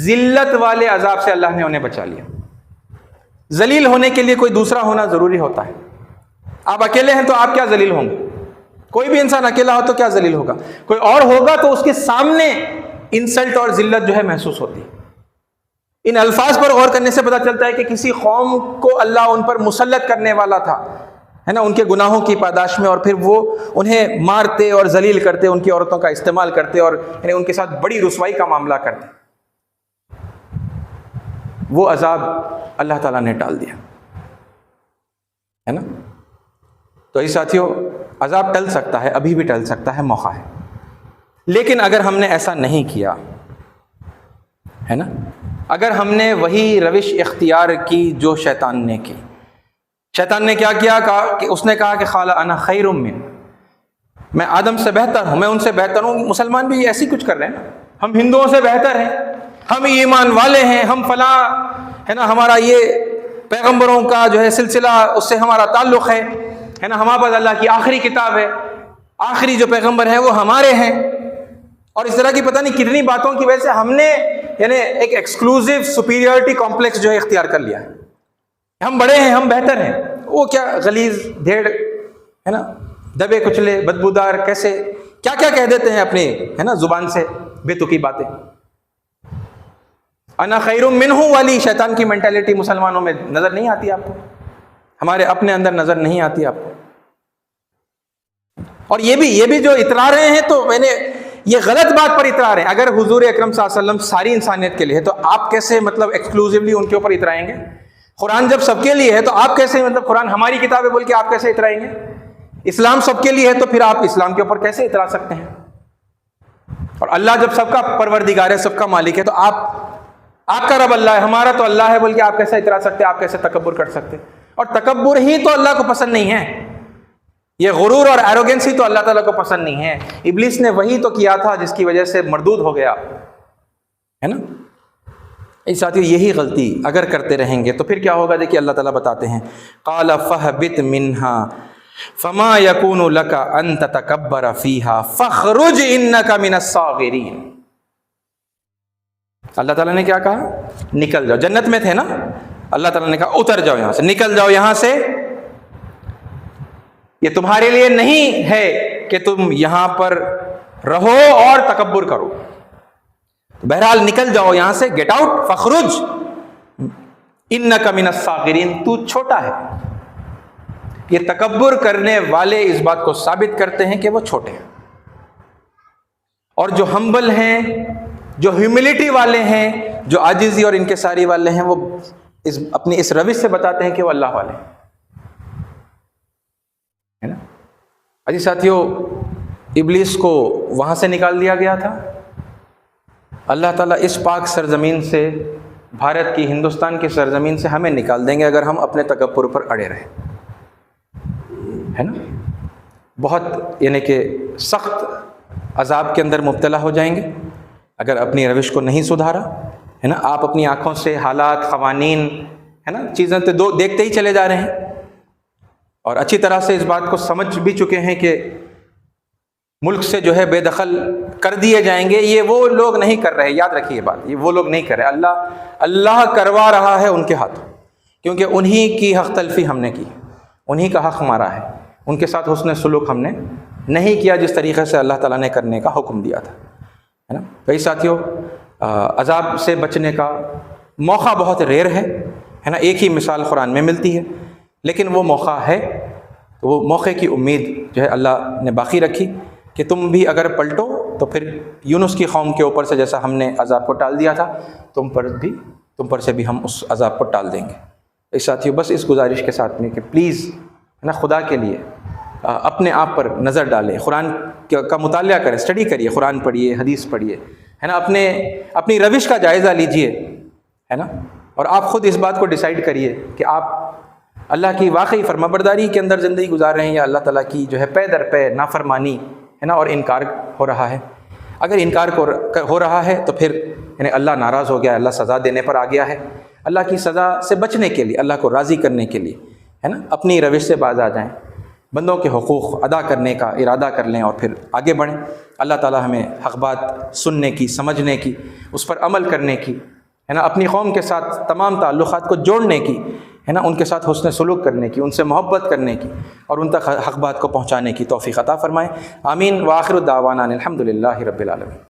ذلت والے عذاب سے اللہ نے انہیں بچا لیا. ذلیل ہونے کے لیے کوئی دوسرا ہونا ضروری ہوتا ہے. آپ اکیلے ہیں تو آپ کیا ذلیل ہوں گے؟ کوئی بھی انسان اکیلا ہو تو کیا ذلیل ہوگا؟ کوئی اور ہوگا تو اس کے سامنے انسلٹ اور ذلت جو ہے محسوس ہوتی ہے. ان الفاظ پر غور کرنے سے پتہ چلتا ہے کہ کسی قوم کو اللہ ان پر مسلط کرنے والا تھا ہے نا، ان کے گناہوں کی پاداش میں، اور پھر وہ انہیں مارتے اور ذلیل کرتے، ان کی عورتوں کا استعمال کرتے، اور یعنی ان کے ساتھ بڑی رسوائی کا معاملہ کرتے. وہ عذاب اللہ تعالیٰ نے ٹال دیا ہے نا. تو اس ساتھیوں، عذاب ٹل سکتا ہے، ابھی بھی ٹل سکتا ہے، موقع ہے. لیکن اگر ہم نے ایسا نہیں کیا ہے نا، اگر ہم نے وہی روش اختیار کی جو شیطان نے کی، شیطان نے کیا کیا؟ کہ اس نے کہا کہ قال انا خیر من، میں آدم سے بہتر ہوں، میں ان سے بہتر ہوں. مسلمان بھی ایسی کچھ کر رہے ہیں نا، ہم ہندوؤں سے بہتر ہیں، ہم ایمان والے ہیں، ہم فلاں ہے نا، ہمارا یہ پیغمبروں کا جو ہے سلسلہ اس سے ہمارا تعلق ہے نا، ہمارے پاس اللہ کی آخری کتاب ہے، آخری جو پیغمبر ہیں وہ ہمارے ہیں. اور اس طرح کی پتہ نہیں کتنی باتوں کی وجہ سے ہم نے یعنی ایک ایکسکلوسیو سپیریورٹی کمپلیکس جو ہے اختیار کر لیا ہے. ہم بڑے ہیں، ہم بہتر ہیں. وہ کیا غلیظ ڈھیڑ ہے نا، دبے کچلے بدبودار، کیسے کیا کیا کہہ دیتے ہیں اپنی ہے نا زبان سے بے تکی باتیں. انا خیر منہ والی شیطان کی مینٹیلٹی مسلمانوں میں نظر نہیں آتی آپ کو، ہمارے اپنے اندر نظر نہیں آتی آپ کو. اور یہ بھی جو اترا رہے ہیں تو میں نے یہ غلط بات پر اترا رہے ہیں. اگر حضور اکرم صلی اللہ علیہ وسلم ساری انسانیت کے لیے ہے تو آپ کیسے مطلب ایکسکلوسیولی ان کے اوپر اترائیں گے؟ قرآن جب سب کے لیے ہے تو آپ کیسے مطلب قرآن ہماری کتاب ہے بول کے آپ کیسے اترائیں گے؟ اسلام سب کے لیے ہے تو پھر آپ اسلام کے اوپر کیسے اترا سکتے ہیں؟ اور اللہ جب سب کا پروردگار ہے، سب کا مالک ہے، تو آپ کا رب اللہ ہے، ہمارا تو اللہ ہے بول کے آپ کیسے اترا سکتے؟ آپ کیسے تکبر کر سکتے؟ اور تکبر ہی تو اللہ کو پسند نہیں ہے. یہ غرور اور ایروگنسی تو اللہ تعالیٰ کو پسند نہیں ہے. ابلیس نے وہی تو کیا تھا جس کی وجہ سے مردود ہو گیا ہے نا. اس ساتھیو یہی غلطی اگر کرتے رہیں گے تو پھر کیا ہوگا؟ دیکھیے اللہ تعالیٰ بتاتے ہیں قال فاہبط منها فما يكون لك ان تتكبر فيها فاخرج انك من الصاغرين. اللہ تعالیٰ نے کیا کہا؟ نکل جاؤ. جنت میں تھے نا, اللہ تعالیٰ نے کہا اتر جاؤ یہاں سے, نکل جاؤ یہاں سے. یہ تمہارے لیے نہیں ہے کہ تم یہاں پر رہو اور تکبر کرو. بہرحال نکل جاؤ یہاں سے, گیٹ آؤٹ. فخرج انک من الصاغرین, تو چھوٹا ہے. یہ تکبر کرنے والے اس بات کو ثابت کرتے ہیں کہ وہ چھوٹے ہیں, اور جو ہمبل ہیں, جو ہیوملٹی والے ہیں, جو عاجزی اور انکساری والے ہیں, وہ اپنی اس روش سے بتاتے ہیں کہ وہ اللہ والے ہیں نا. اجی ساتھیو, ابلیس کو وہاں سے نکال دیا گیا تھا. اللہ تعالیٰ اس پاک سرزمین سے, بھارت کی, ہندوستان کی سرزمین سے ہمیں نکال دیں گے اگر ہم اپنے تکبر پر اڑے رہیں, ہے نا. بہت یعنی کہ سخت عذاب کے اندر مبتلا ہو جائیں گے اگر اپنی روش کو نہیں سدھارا, ہے نا. آپ اپنی آنکھوں سے حالات, قوانین, ہے نا, چیزیں تو دیکھتے ہی چلے جا رہے ہیں, اور اچھی طرح سے اس بات کو سمجھ بھی چکے ہیں کہ ملک سے جو ہے بے دخل کر دیے جائیں گے. یہ وہ لوگ نہیں کر رہے, یاد رکھیے یہ بات, یہ وہ لوگ نہیں کر رہے, اللہ کروا رہا ہے ان کے ہاتھوں, کیونکہ انہی کی حق تلفی ہم نے کی, انہی کا حق ہمارا ہے. ان کے ساتھ حسن سلوک ہم نے نہیں کیا جس طریقے سے اللہ تعالیٰ نے کرنے کا حکم دیا تھا, ہے نا. کئی ساتھیوں, عذاب سے بچنے کا موقع بہت ریئر ہے نا. ایک ہی مثال قرآن میں ملتی ہے, لیکن وہ موقع ہے. وہ موقع کی امید جو ہے اللہ نے باقی رکھی کہ تم بھی اگر پلٹو تو پھر یونس کی قوم کے اوپر سے جیسا ہم نے عذاب کو ٹال دیا تھا, تم پر سے بھی ہم اس عذاب کو ٹال دیں گے. اس ساتھیوں, بس اس گزارش کے ساتھ میں کہ پلیز, ہے نا, خدا کے لیے اپنے آپ پر نظر ڈالیں, قرآن کا مطالعہ کریں, اسٹڈی کریے, قرآن پڑھیے, حدیث پڑھیے, ہے نا. اپنی روش کا جائزہ لیجئے, ہے نا, اور آپ خود اس بات کو ڈیسائیڈ کریے کہ آپ اللہ کی واقعی فرمانبرداری کے اندر زندگی گزار رہے ہیں یا اللہ تعالیٰ کی جو ہے پے در پے نافرمانی, ہے نا, اور انکار ہو رہا ہے. اگر انکار ہو رہا ہے تو پھر یعنی اللہ ناراض ہو گیا, اللہ سزا دینے پر آ گیا ہے. اللہ کی سزا سے بچنے کے لیے, اللہ کو راضی کرنے کے لیے, ہے نا, اپنی روش سے باز آ جائیں, بندوں کے حقوق ادا کرنے کا ارادہ کر لیں اور پھر آگے بڑھیں. اللہ تعالیٰ ہمیں حق بات سننے کی, سمجھنے کی, اس پر عمل کرنے کی, ہے نا, اپنی قوم کے ساتھ تمام تعلقات کو جوڑنے کی, ہے نا, ان کے ساتھ حسن سلوک کرنے کی, ان سے محبت کرنے کی, اور ان تک حق بات کو پہنچانے کی توفیق عطا فرمائے. آمین. وآخر دعوانا الحمد للہ رب العالمین.